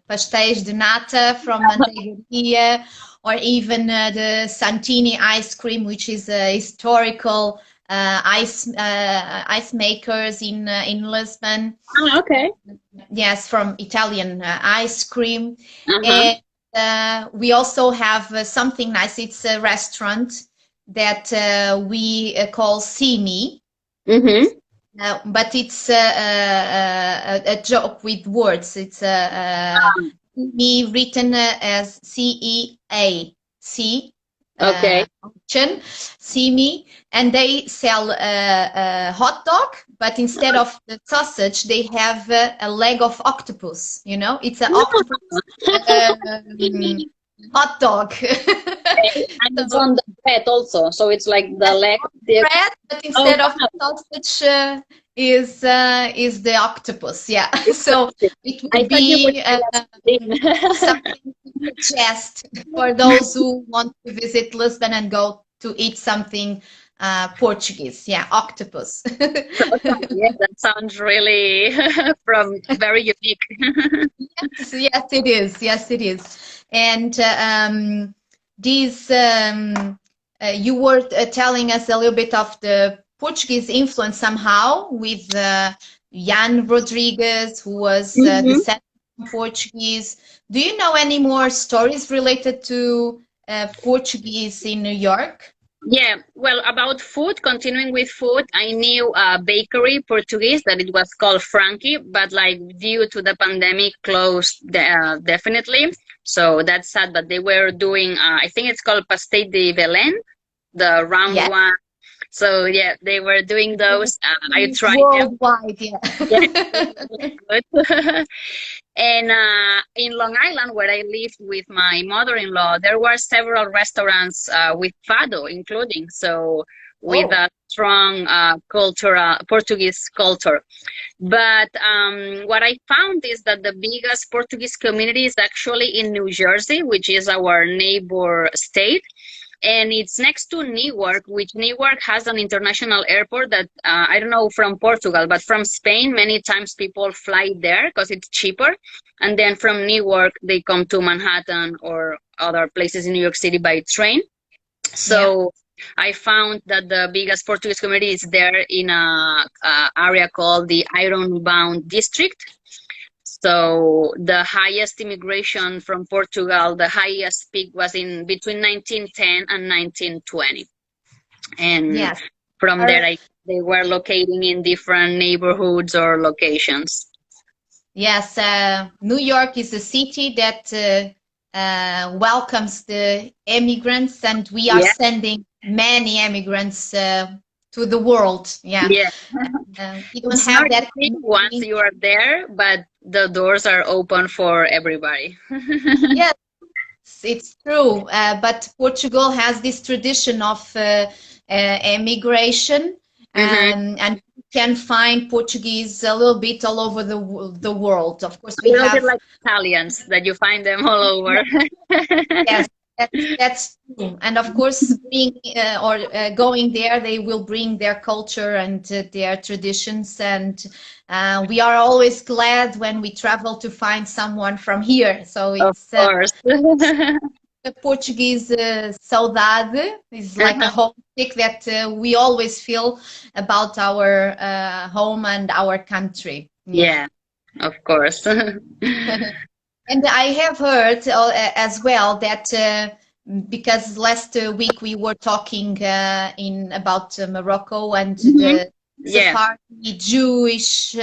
pastéis de nata from Manteigaria, or even the Santini ice cream, which is a historical ice makers in Lisbon. Oh, okay. Yes, from Italian ice cream. We also have something nice. It's a restaurant that we call 𝗧𝗿𝗃𝗃𝗃. But it's a joke with words. It's me written as C-E-A. Okay. 𝗧𝗿𝗃𝗃𝗃, and they sell a hot dog, but instead of the sausage, they have a leg of octopus. You know, it's an octopus hot dog. And it's on the bread also, so it's like the leg. Bread, but instead of the sausage is the octopus. Yeah. So it would be something to suggest for those who want to visit Lisbon and go to eat something Portuguese. Yeah, octopus. Yeah, that sounds really very unique. Yes, it is. Yes, it is. And these you were telling us a little bit of the Portuguese influence somehow with Jan Rodrigues, who was descended from Portuguese. Do you know any more stories related to Portuguese in New York? Yeah, well, about food, continuing with food, I knew a bakery, Portuguese, that it was called Frankie, but like due to the pandemic closed definitely. So that's sad, but they were doing, I think it's called 𝗧𝗿𝗃𝗃𝗃𝗃, the round one. So yeah, they were doing those. I tried worldwide, good. And in Long Island, where I lived with my mother-in-law, there were several restaurants with fado, including, so with a strong Portuguese culture. But what I found is that the biggest Portuguese community is actually in New Jersey, which is our neighbor state. And it's next to Newark, which Newark has an international airport that, I don't know from Portugal, but from Spain, many times people fly there because it's cheaper. And then from Newark, they come to Manhattan or other places in New York City by train. So I found that the biggest Portuguese community is there in a area called the Ironbound District. So the highest immigration from Portugal, the highest peak was in between 1910 and 1920. And from there, they were locating in different neighborhoods or locations. Yes, New York is a city that welcomes the immigrants, and we are sending many immigrants to the world. Yeah. Yeah. We don't It's have not that. easy once you are there, but the doors are open for everybody. Yes, it's true. But Portugal has this tradition of emigration, Hmm. and you can find Portuguese a little bit all over the world. Of course, A we little bit have. like Italians that you find them all over. Yes, that's true. And of course, being or going there, they will bring their culture and their traditions. And we are always glad when we travel to find someone from here. So Of it's course. the Portuguese saudade is like a Uh-huh. homesick that we always feel about our home and our country. Yeah. Yeah, of course. And I have heard as well that because last week we were talking in about Morocco and Hmm. the Yeah. Sephardi Jewish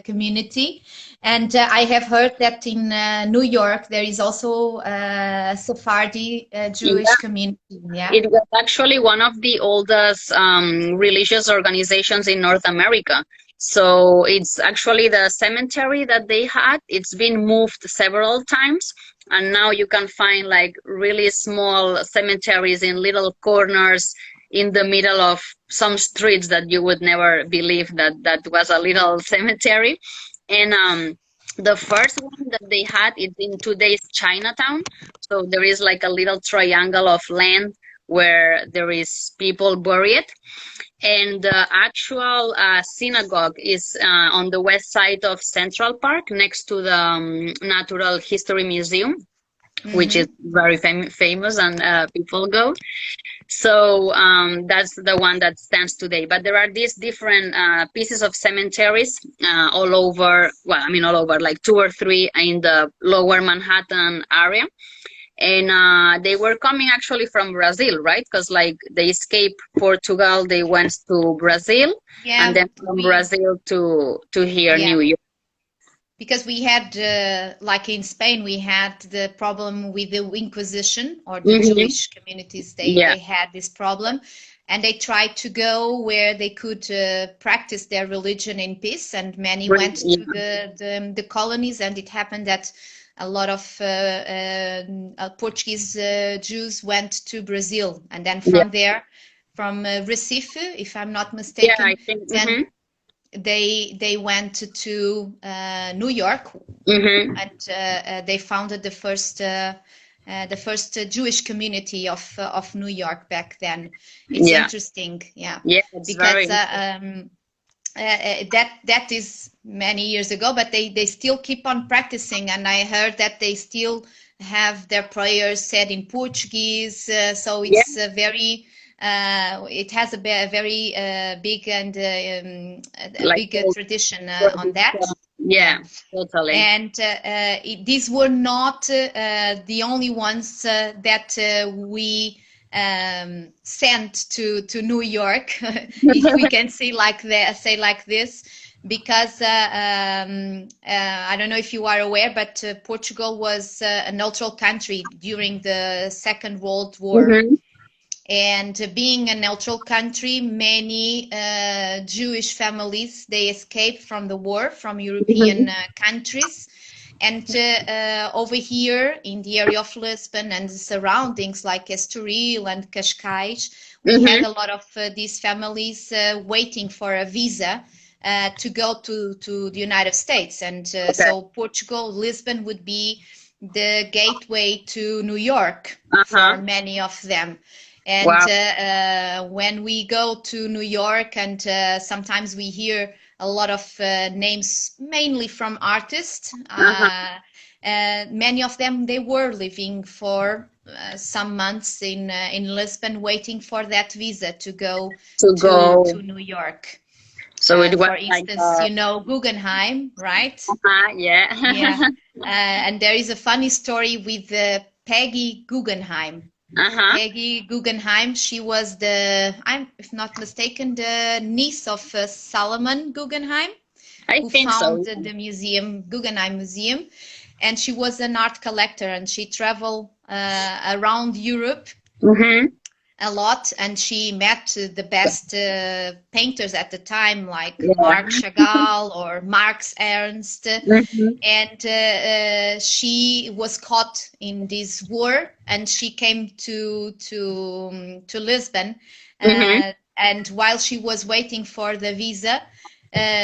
community, and I have heard that in New York there is also a Sephardi Jewish Yeah. community. Yeah. It was actually one of the oldest religious organizations in North America. So it's actually the cemetery that they had. It's been moved several times, and now you can find like really small cemeteries in little corners in the middle of some streets that you would never believe that that was a little cemetery. And the first one that they had is in today's Chinatown. So there is like a little triangle of land where there is people buried, and the actual synagogue is on the west side of Central Park next to the Natural History Museum, which is Hmm. very famous, and people go. So that's the one that stands today. But there are these different pieces of cemeteries all over, well, I mean, all over, like two or three in the lower Manhattan area. And they were coming actually from Brazil, right? Because like they escaped Portugal, they went to Brazil, and Yeah, then from Brazil to here, yeah. New York. Because we had, like in Spain, we had the problem with the Inquisition or the Hmm. Jewish communities. Yeah. They had this problem, and they tried to go where they could practice their religion in peace. And many went Yeah. to the colonies, and it happened that a lot of Portuguese Jews went to Brazil, and then Yeah. from there, from Recife, if I'm not Yeah, I mistaken, think. then Hmm. they went to New York, Hmm. and they founded the first Jewish community of New York back then. It's Yeah. interesting, yeah, Yeah, it's very because interesting. that is many years ago, but they still keep on practicing, and I heard that they still have their prayers said in Portuguese, so Yeah. it's very it has a very big and a Like big old tradition on that. tradition. Yeah. Yeah, totally. And these were not the only ones that we sent to New York, if we can say like this, because I don't know if you are aware, but Portugal was a neutral country during the Second World War. Hmm. And being a neutral country, many Jewish families, they escaped from the war from European Hmm. countries. And over here in the area of Lisbon and the surroundings like Estoril and Cascais, we had Hmm. a lot of these families waiting for a visa to go to the United States. And Okay. so Portugal, Lisbon would be the gateway to New York Uh-huh. for many of them. And Wow. when we go to New York, and sometimes we hear a lot of names, mainly from artists. Uh-huh. Many of them, they were living for some months in Lisbon, waiting for that visa to go To go. to New York. So it was For like instance, you know Guggenheim, right? uh-huh, yeah. Yeah. And there is a funny story with Peggy Guggenheim. Uh-huh. Peggy Guggenheim, she was I'm, if not mistaken, the niece of Solomon Guggenheim, I who think so. founded the museum, Guggenheim Museum. And she was an art collector, and she traveled around Europe Mm-hmm. a lot, and she met the best painters at the time, like Marc Chagall or Marx Ernst. And she was caught in this war, and she came to Lisbon. And while she was waiting for the visa,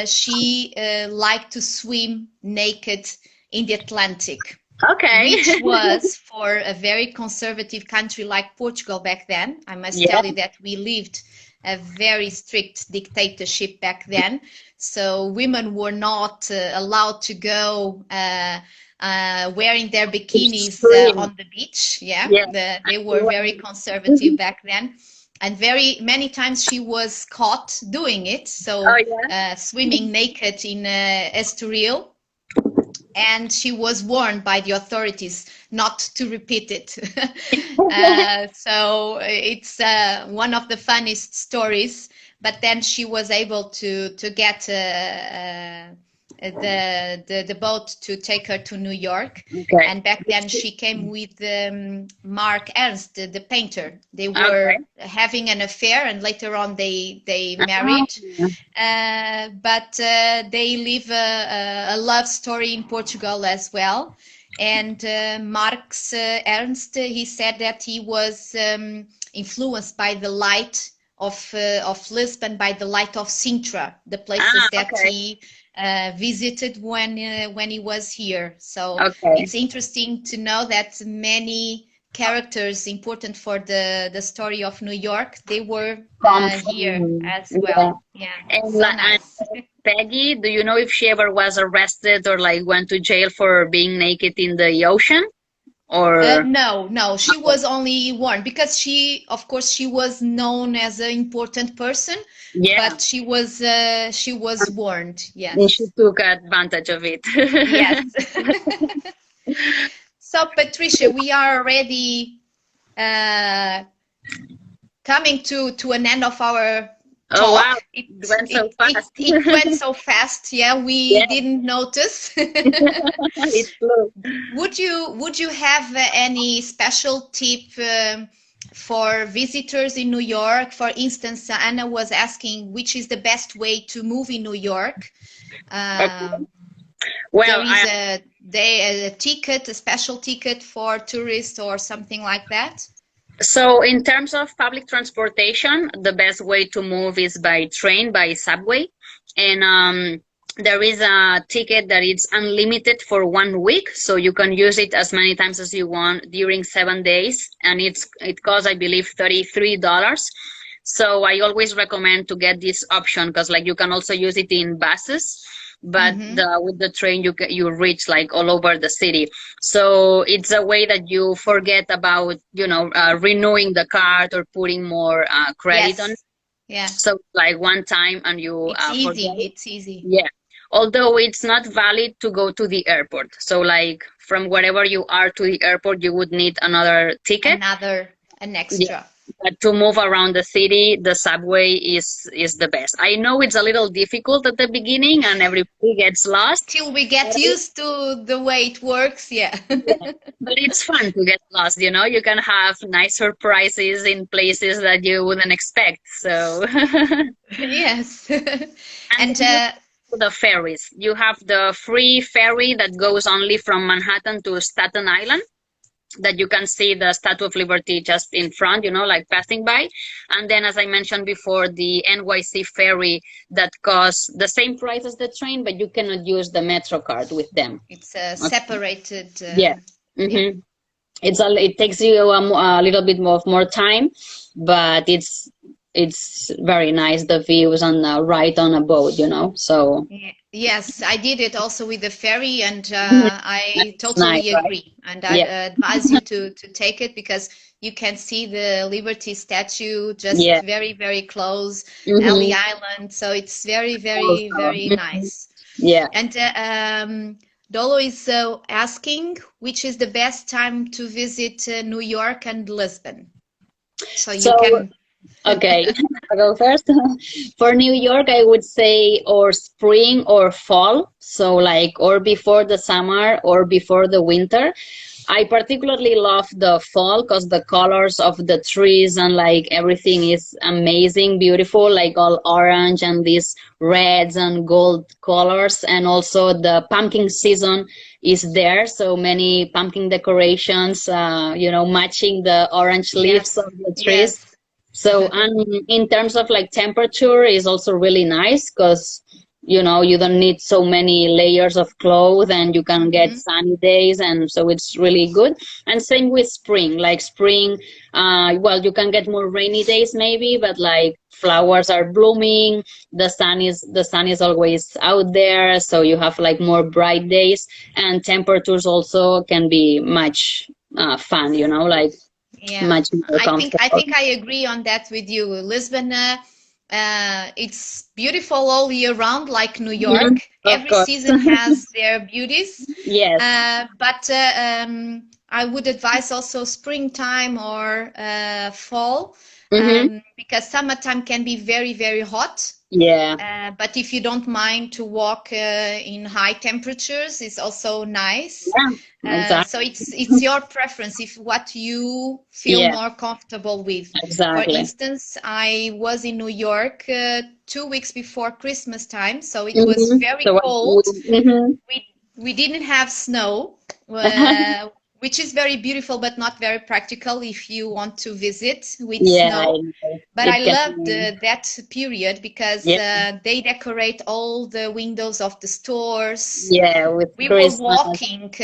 she liked to swim naked in the Atlantic. Okay. Which was, for a very conservative country like Portugal back then, I must tell you that we lived a very strict dictatorship back then. So women were not allowed to go wearing their bikinis on the beach. They were very conservative back then. And many times she was caught doing it. So swimming naked in 𝗧𝗿𝗃𝗃𝗀. And she was warned by the authorities not to repeat it. So it's one of the funniest stories. But then she was able to get the boat to take her to New York. And back then she came with Marc Ernst, the painter. They were having an affair, and later on they married. But they live a love story in Portugal as well. And Marx Ernst, he said that he was influenced by the light of Lisbon, by the light of Sintra, the places that he visited when he was here. So it's interesting to know that many characters important for the story of New York, they were here as well. And, and Peggy, do you know if she ever was arrested or like went to jail for being naked in the ocean? Or no, she was only warned, because of course she was known as an important person, but she was warned. Yes, and she took advantage of it. Yes. So Patricia, we are already coming to an end of our talk. Oh wow, it went so fast. It went so fast. We didn't notice. It flew. Would you have any special tip for visitors in New York? For instance, Anna was asking which is the best way to move in New York. Well, there is a special ticket for tourists or something like that. So in terms of public transportation, the best way to move is by train, by subway. And there is a ticket that is unlimited for 1 week. So you can use it as many times as you want during 7 days. And it costs, I believe, $33. So I always recommend to get this option, because like you can also use it in buses. But with the train, you reach like all over the city. So it's a way that you forget about, renewing the card or putting more credit on it. Yeah. So like one time and you It's easy. Yeah. Although it's not valid to go to the airport. So like from wherever you are to the airport, you would need another ticket. An extra. Yeah. But to move around the city, the subway is the best. I know it's a little difficult at the beginning and everybody gets lost. Till we get used to the way it works, But it's fun to get lost, You can have nice surprises in places that you wouldn't expect. So yes. and the ferries. You have the free ferry that goes only from Manhattan to Staten Island, that you can see the Statue of Liberty just in front, like passing by. And then, as I mentioned before, the NYC ferry that costs the same price as the train, but you cannot use the Metro card with them. It's separated. It takes you a little bit more time, but it's very nice, the views on ride on a boat, so yes, I did it also with the ferry, and I totally agree. Right? And I advise you to take it, because you can see the Liberty statue just very, very close, Ellie Island. So it's very, very, very nice. Yeah. And Dolo is asking which is the best time to visit New York and Lisbon. So you can. Okay, I'll go first. For New York, I would say or spring or fall. So like or before the summer or before the winter. I particularly love the fall because the colors of the trees and like everything is amazing, beautiful, like all orange and these reds and gold colors. And also the pumpkin season is there, so many pumpkin decorations, matching the orange leaves Yes, of the trees. yes. So, and in terms of like temperature is also really nice because you don't need so many layers of clothes and you can get Hmm. sunny days, and so it's really good. And same with spring, like spring, well, you can get more rainy days maybe, but like flowers are blooming, the sun is always out there, so you have like more bright days, and temperatures also can be much fun, like Yeah, much more I comfortable. think I agree on that with you. Lisbon, it's beautiful all year round, like New Mhm. York. Of Every course. season has their beauties. Yes. But I would advise also springtime or fall, Mm-hmm. because summertime can be very, very hot. Yeah. But if you don't mind to walk in high temperatures, it's also nice. Yeah. So Exactly. it's your preference if what you feel Yeah. more comfortable with. For Exactly. instance, I was in New York 2 weeks before Christmas time, so it was Mm-hmm. very So cold. mm-hmm. We didn't have snow, uh, which is very beautiful, but not very practical if you want to visit with Yeah, I snow. know. But I It can loved be, that period because yeah, they decorate all the windows of the stores. yeah, with We were Christmas. walking,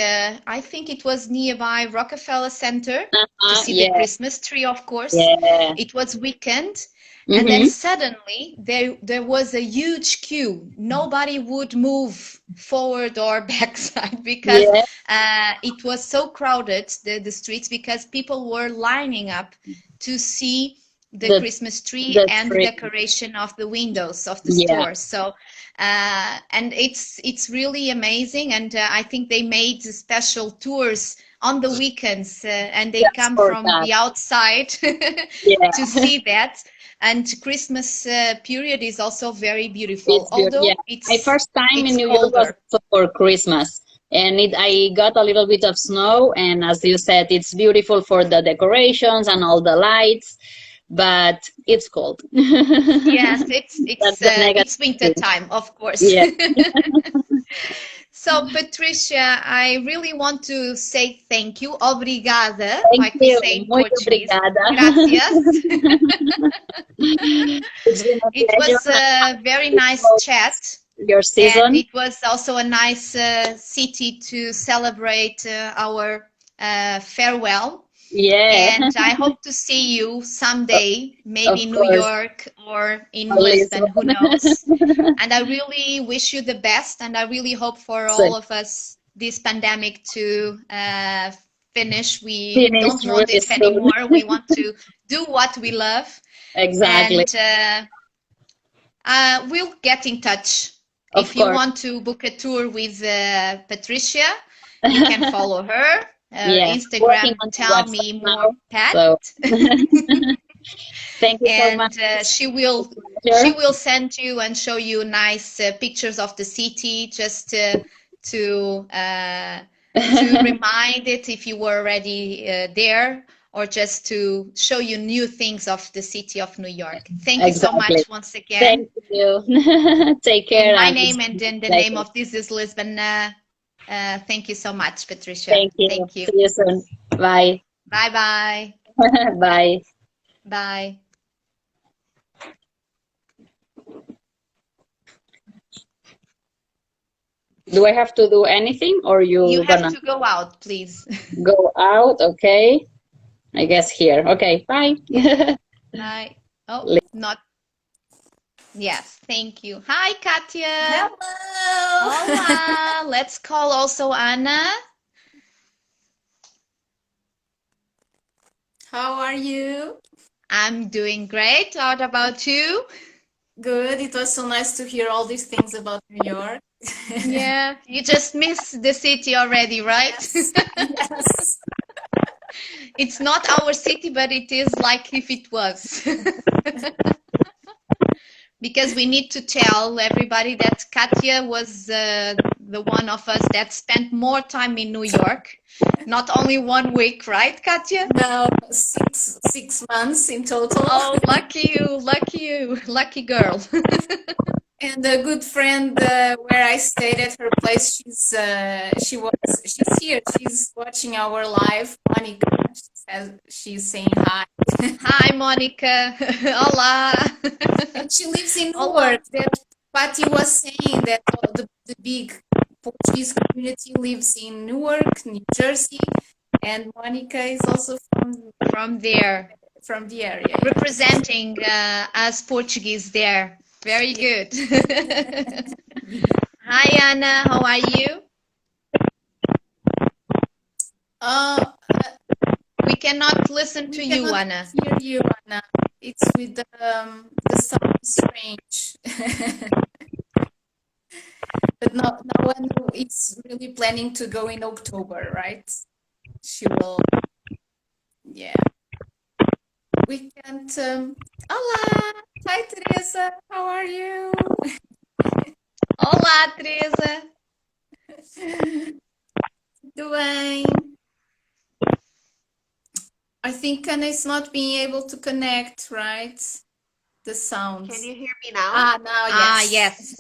I think it was nearby Rockefeller Center to see the Yeah, Christmas tree, of course. yeah. It was weekend. And then Mm-hmm. suddenly there was a huge queue. Nobody would move forward or backside because Yeah, it was so crowded, the streets, because people were lining up to see the the Christmas tree the and the tree. decoration of the windows of the Yeah, stores. So, and it's really amazing. And I think they made special tours on the weekends, and they just come for from that. the outside Yeah, to see that. And Christmas period is also very beautiful, it's beautiful. Yeah, although my first time in it's New York was colder. also for Christmas, and I got a little bit of snow, and as you said, it's beautiful for the decorations and all the lights, but it's cold. Yes, That's the negative it's winter thing. time, of course. Yeah. So, Patricia, I really want to say thank you. Obrigada, Thank like we you. say in Muito Portuguese. obrigada. Gracias. It's been a It pleasure was a very to nice follow chat, your and season. it was also a nice city to celebrate our farewell. Yeah, And I hope to see you someday, maybe of in New course. York or in Lisbon. Lisbon, who knows? And I really wish you the best, and I really hope for So all of us this pandemic to finish. We don't finished want really it soon. anymore. We want to do what we love, Exactly. and we'll get in touch. Of If you course. want to book a tour with Patricia, you can follow her. Yeah, working Instagram, on the tell website me more, now. Pat. So thank you so much. And she Pleasure. will send you and show you nice pictures of the city, just to remind it if you were already there, or just to show you new things of the city of New York. Thank you so Exactly. much once again. Thank you. Take In care my and name and in the name later. of This is Lisbon, thank you so much, Patricia. Thank you. Thank you. See you soon. Bye. Bye bye. Bye. Bye. Do I have to do anything or You you have gonna to go out, please. go out? Okay. I guess here. Okay. Bye. Bye. Oh, not. Yes, thank you. Hi, Katia. Hello. Hola. Let's call also Anna. How are you? I'm doing great. What about you? Good. It was so nice to hear all these things about New York. Yeah, you just miss the city already, right? Yes. Yes. It's not our city, but it is like if it was. Because we need to tell everybody that Katia was the one of us that spent more time in New York. Not only 1 week, right, Katja? No, 6 months in total. Oh, lucky you, lucky girl. And a good friend where I stayed at her place, she's here. She's watching our live. Monica, she's saying hi. Hi, Monica. Olá. And she lives in Olá. Newark. That Patty was saying that the big Portuguese community lives in Newark, New Jersey, and Monica is also From there, from the area. representing us Portuguese there. Very good. Hi, Anna. How are you? We cannot listen to you, Anna. Hear you, Anna. It's with the sound is strange. But no one is really planning to go in October, right? She will. Yeah. We can't. Hola! Hi, Teresa. How are you? Olá, Teresa. Tudo bem? I think Anna is not being able to connect, right? The sounds. Can you hear me now? Now, yes. Ah, yes.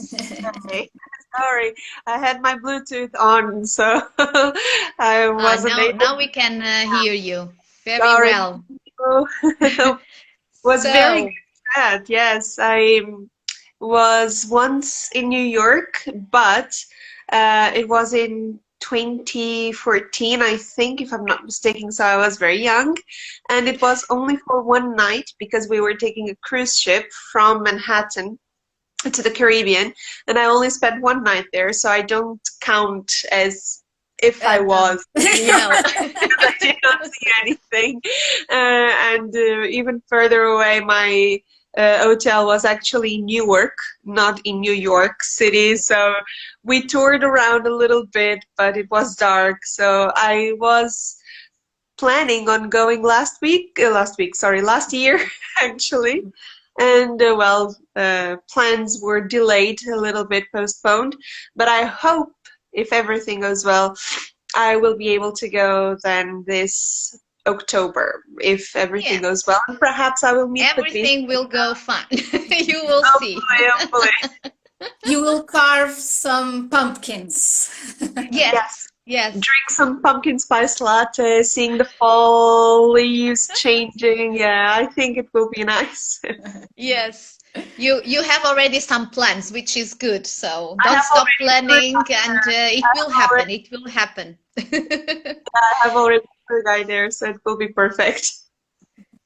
Okay. Sorry, I had my Bluetooth on, so I wasn't able. Now we can hear you very Sorry. well. Was So- very sad. Yes, I was once in New York, but it was in 2014, I think, if I'm not mistaken. So I was very young, and it was only for one night because we were taking a cruise ship from Manhattan to the Caribbean, and I only spent one night there, so I don't count as if I was. No. I did not see anything. And even further away, my hotel was actually in Newark, not in New York City. So we toured around a little bit, but it was dark. So I was planning on going last year, actually. And plans were delayed, a little bit postponed. But I hope, if everything goes well, I will be able to go then this October, if everything goes well. And perhaps I will meet Everything will go fine. You will see. Hopefully. You will carve some pumpkins. Yes. Drink some pumpkin spice latte, seeing the fall leaves changing. Yeah, I think it will be nice. Yes. You have already some plans, which is good. So I don't have stop already planning, prepared. and it will happen. It will happen. I have already put a guy there, so it will be perfect.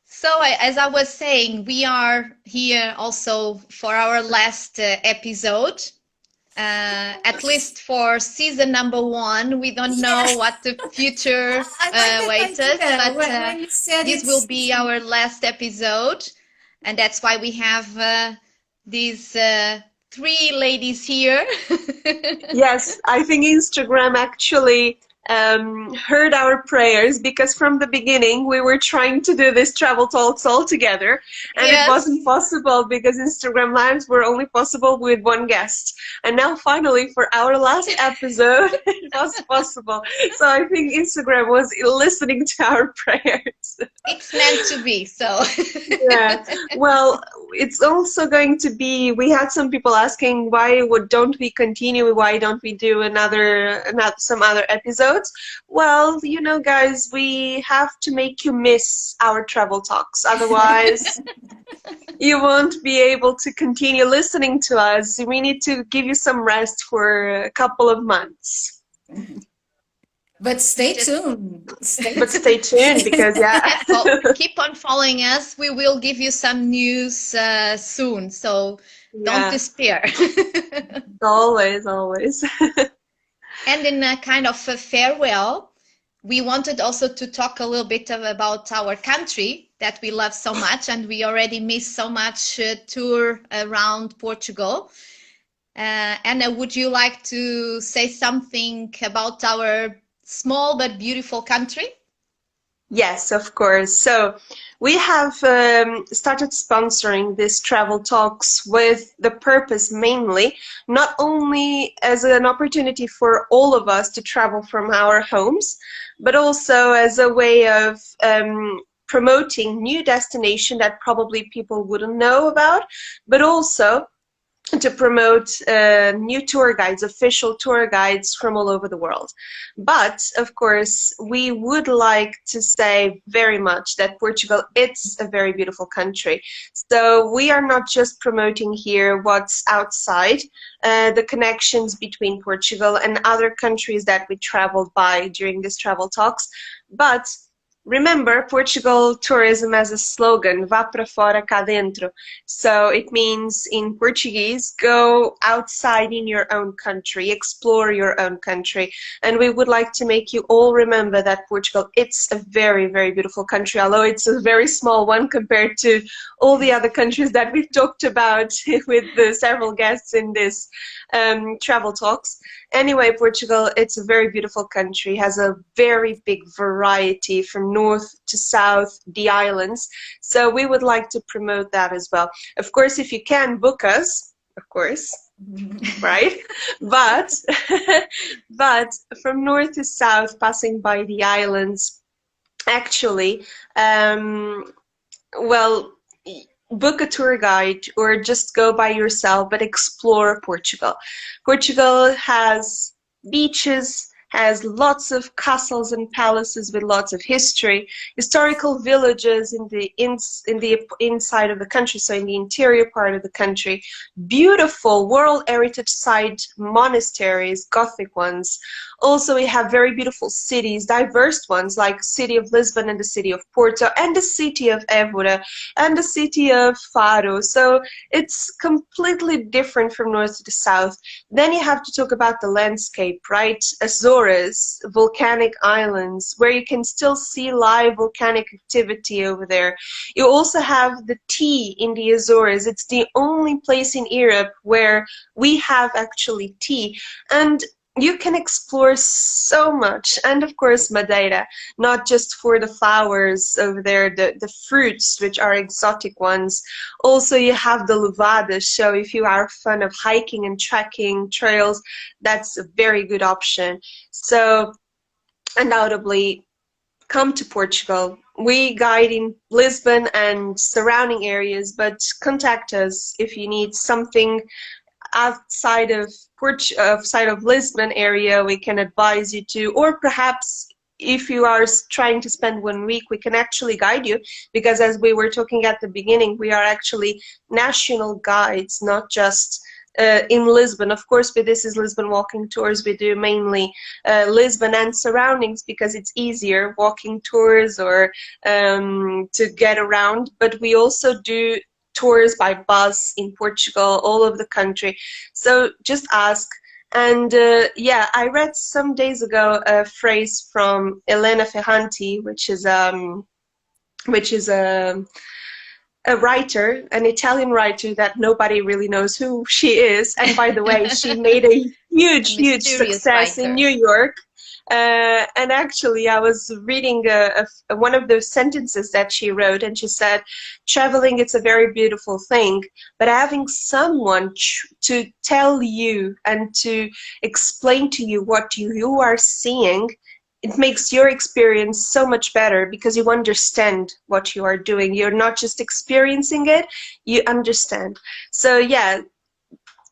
So, as I was saying, we are here also for our last episode. At least for season number 1, we don't know what the future waits us, but when you said this will be our last episode, and that's why we have these 3 ladies here. Yes, I think Instagram actually heard our prayers, because from the beginning we were trying to do this travel talks all together, and Yes. it wasn't possible because Instagram lives were only possible with one guest, and now finally for our last episode it was possible. So I think Instagram was listening to our prayers. It's meant to be, so. Yeah, well, it's also going to be, we had some people asking don't we continue, why don't we do some other episodes. Well, you know, guys, we have to make you miss our travel talks. Otherwise, you won't be able to continue listening to us. We need to give you some rest for a couple of months. But stay tuned. Stay tuned, because Keep on following us. We will give you some news soon. So don't despair. Always. And in a kind of a farewell, we wanted also to talk a little bit about our country that we love so much, and we already missed so much tour around Portugal. Anna, would you like to say something about our small but beautiful country? Yes, of course. So we have started sponsoring these travel talks with the purpose mainly, not only as an opportunity for all of us to travel from our homes, but also as a way of promoting new destination that probably people wouldn't know about, but also to promote new tour guides, official tour guides from all over the world. But of course, we would like to say very much that Portugal, it's a very beautiful country. So we are not just promoting here what's outside, the connections between Portugal and other countries that we traveled by during these travel talks, but remember, Portugal tourism has a slogan, "Vá para fora, cá dentro." So it means in Portuguese, go outside in your own country, explore your own country. And we would like to make you all remember that Portugal, it's a very, very beautiful country, although it's a very small one compared to all the other countries that we've talked about with the several guests in this travel talks. Anyway, Portugal, it's a very beautiful country, has a very big variety from north to south, the islands. So we would like to promote that as well. Of course, if you can book us, of course, right? But, but from north to south, passing by the islands, actually, well, book a tour guide or just go by yourself, but explore Portugal. Portugal has beaches, has lots of castles and palaces with lots of history, historical villages in the inside of the country, so in the interior part of the country, beautiful World Heritage Site monasteries, Gothic ones. Also, we have very beautiful cities, diverse ones, like the city of Lisbon and the city of Porto, and the city of Évora, and the city of Faro. So it's completely different from north to south. Then you have to talk about the landscape, right? Azores, volcanic islands, where you can still see live volcanic activity over there. You also have the tea in the Azores. It's the only place in Europe where we have actually tea. And you can explore so much. And of course, Madeira, not just for the flowers over there, the fruits, which are exotic ones. Also, you have the Levadas, so if you are a fan of hiking and trekking trails, that's a very good option. So, undoubtedly, come to Portugal. We guide in Lisbon and surrounding areas, but contact us if you need something outside of Lisbon area. We can advise you to, or perhaps if you are trying to spend 1 week, we can actually guide you, because as we were talking at the beginning, we are actually national guides, not just in Lisbon. Of course, with This Is Lisbon walking tours, we do mainly Lisbon and surroundings because it's easier walking tours or to get around, but we also do tours by bus in Portugal, all over the country. So just ask. And yeah, I read some days ago a phrase from Elena Ferranti, which is a writer, an Italian writer that nobody really knows who she is. And by the way, she made a huge success in New York. And actually, I was reading one of those sentences that she wrote, and she said, traveling, it's a very beautiful thing, but having someone to tell you and to explain to you what you are seeing, it makes your experience so much better because you understand what you are doing. You're not just experiencing it, you understand. So yeah,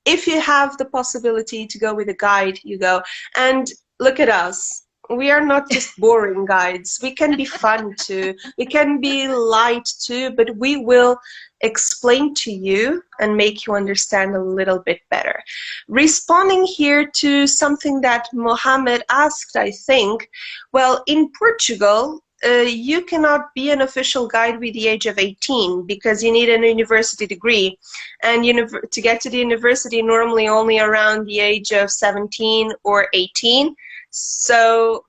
if you have the possibility to go with a guide, you go. And look at us. We are not just boring guides. We can be fun too. We can be light too, but we will explain to you and make you understand a little bit better. Responding here to something that Mohammed asked, I think, well, in Portugal, you cannot be an official guide with the age of 18 because you need a university degree, and to get to the university normally only around the age of 17 or 18. So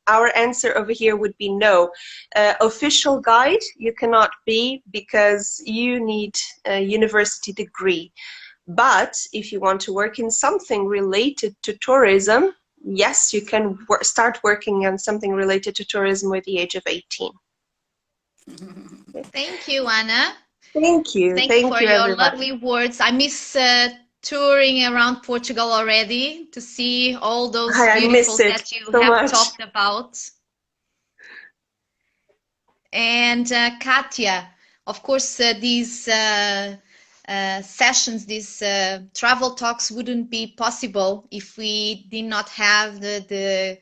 our answer over here would be no. Official guide you cannot be because you need a university degree. But if you want to work in something related to tourism, yes, you can start working on something related to tourism with the age of 18. Thank you, Anna. Thank you. Thank you for your everybody. lovely words. I miss touring around Portugal already to see all those I beautiful miss it that you so have much. talked about. And Katja, of course, these sessions, these travel talks wouldn't be possible if we did not have the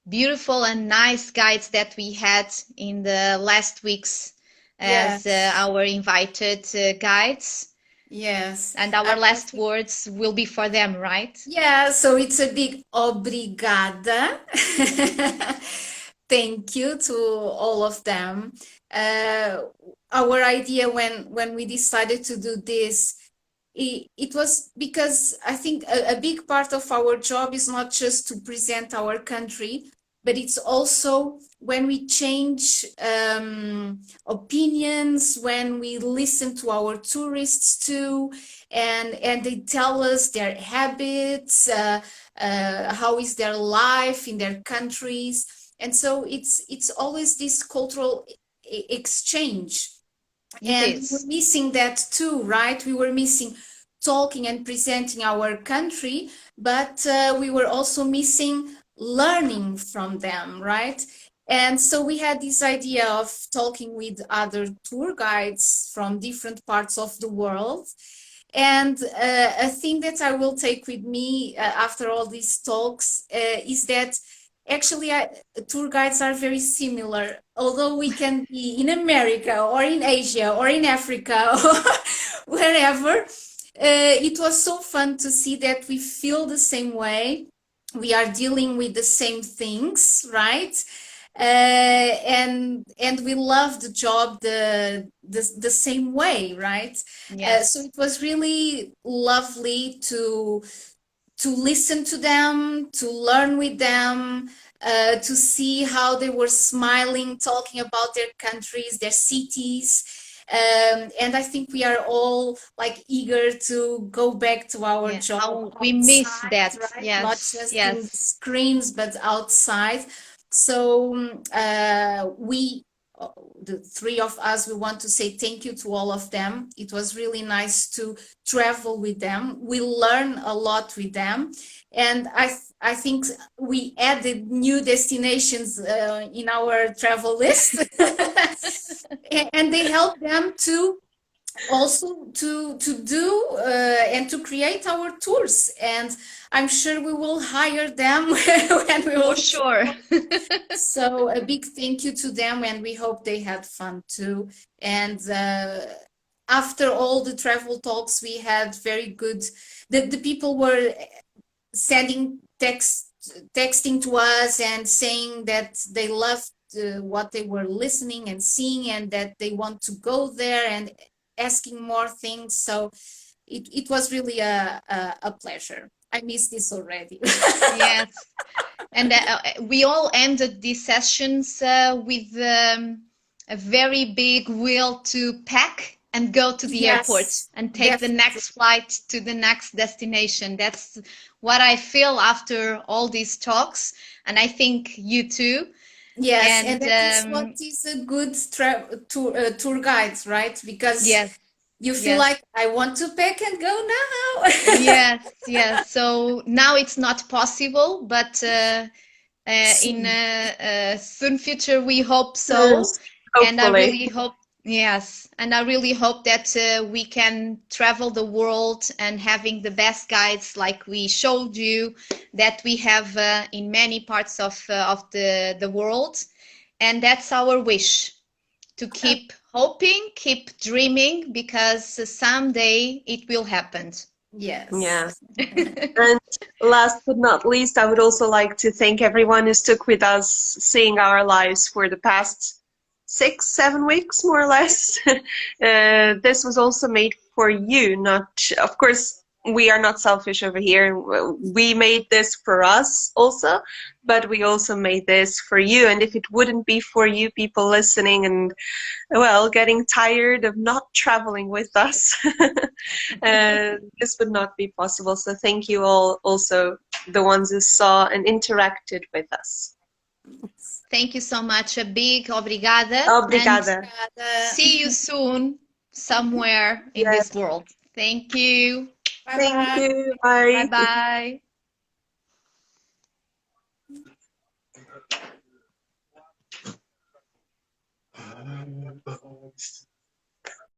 beautiful and nice guides that we had in the last weeks as Yes. our invited guides. Yes. And our last words will be for them, right? Yeah, so it's a big obrigada. Thank you to all of them. Our idea when we decided to do this, it was because I think a big part of our job is not just to present our country, but it's also when we change opinions, when we listen to our tourists too, and they tell us their habits, how is their life in their countries. And so it's always this cultural exchange. And we were missing that too, right? We were missing talking and presenting our country, but we were also missing learning from them, right? And so we had this idea of talking with other tour guides from different parts of the world. And a thing that I will take with me after all these talks is that actually tour guides are very similar. Although we can be in America or in Asia or in Africa or wherever, it was so fun to see that we feel the same way. We are dealing with the same things, right? And we love the job the same way, right? Yes. So it was really lovely to listen to them, to learn with them, to see how they were smiling, talking about their countries, their cities. And I think we are all like eager to go back to our job. We miss outside, that, right? yes, Not just yes. in the screens, but outside. So we, the three of us, we want to say thank you to all of them. It was really nice to travel with them. We learn a lot with them. And I think we added new destinations in our travel list. And they help them to also to do and to create our tours. And I'm sure we will hire them when we will. For sure. So a big thank you to them, and we hope they had fun too. And after all the travel talks, we had very good. The people were sending texting to us and saying that they loved what they were listening and seeing, and that they want to go there and asking more things. So it was really a pleasure. I miss this already. Yes. And we all ended these sessions with a very big will to pack and go to the airport and take the next flight to the next destination. That's what I feel after all these talks, and I think you too. Yes, and that is what is a good tour guide, right? Because you feel like, I want to pack and go now. Yes. So now it's not possible, but in a soon future we hope so. Yes, hopefully. And I really hope, and I really hope that we can travel the world and having the best guides like we showed you that we have in many parts of the world. And that's our wish, to keep hoping, keep dreaming, because someday it will happen. Yes. Yeah. And last but not least, I would also like to thank everyone who stuck with us, seeing our lives for the past 6-7 weeks, more or less. This was also made for you, not, of course, we are not selfish over here. We made this for us also, but we also made this for you. And if it wouldn't be for you people listening and, well, getting tired of not traveling with us, this would not be possible. So thank you all, also the ones who saw and interacted with us. Thank you so much. A big obrigada. Obrigada. And see you soon somewhere in Yes. this world. Thank you. Thank you. Bye. Bye bye.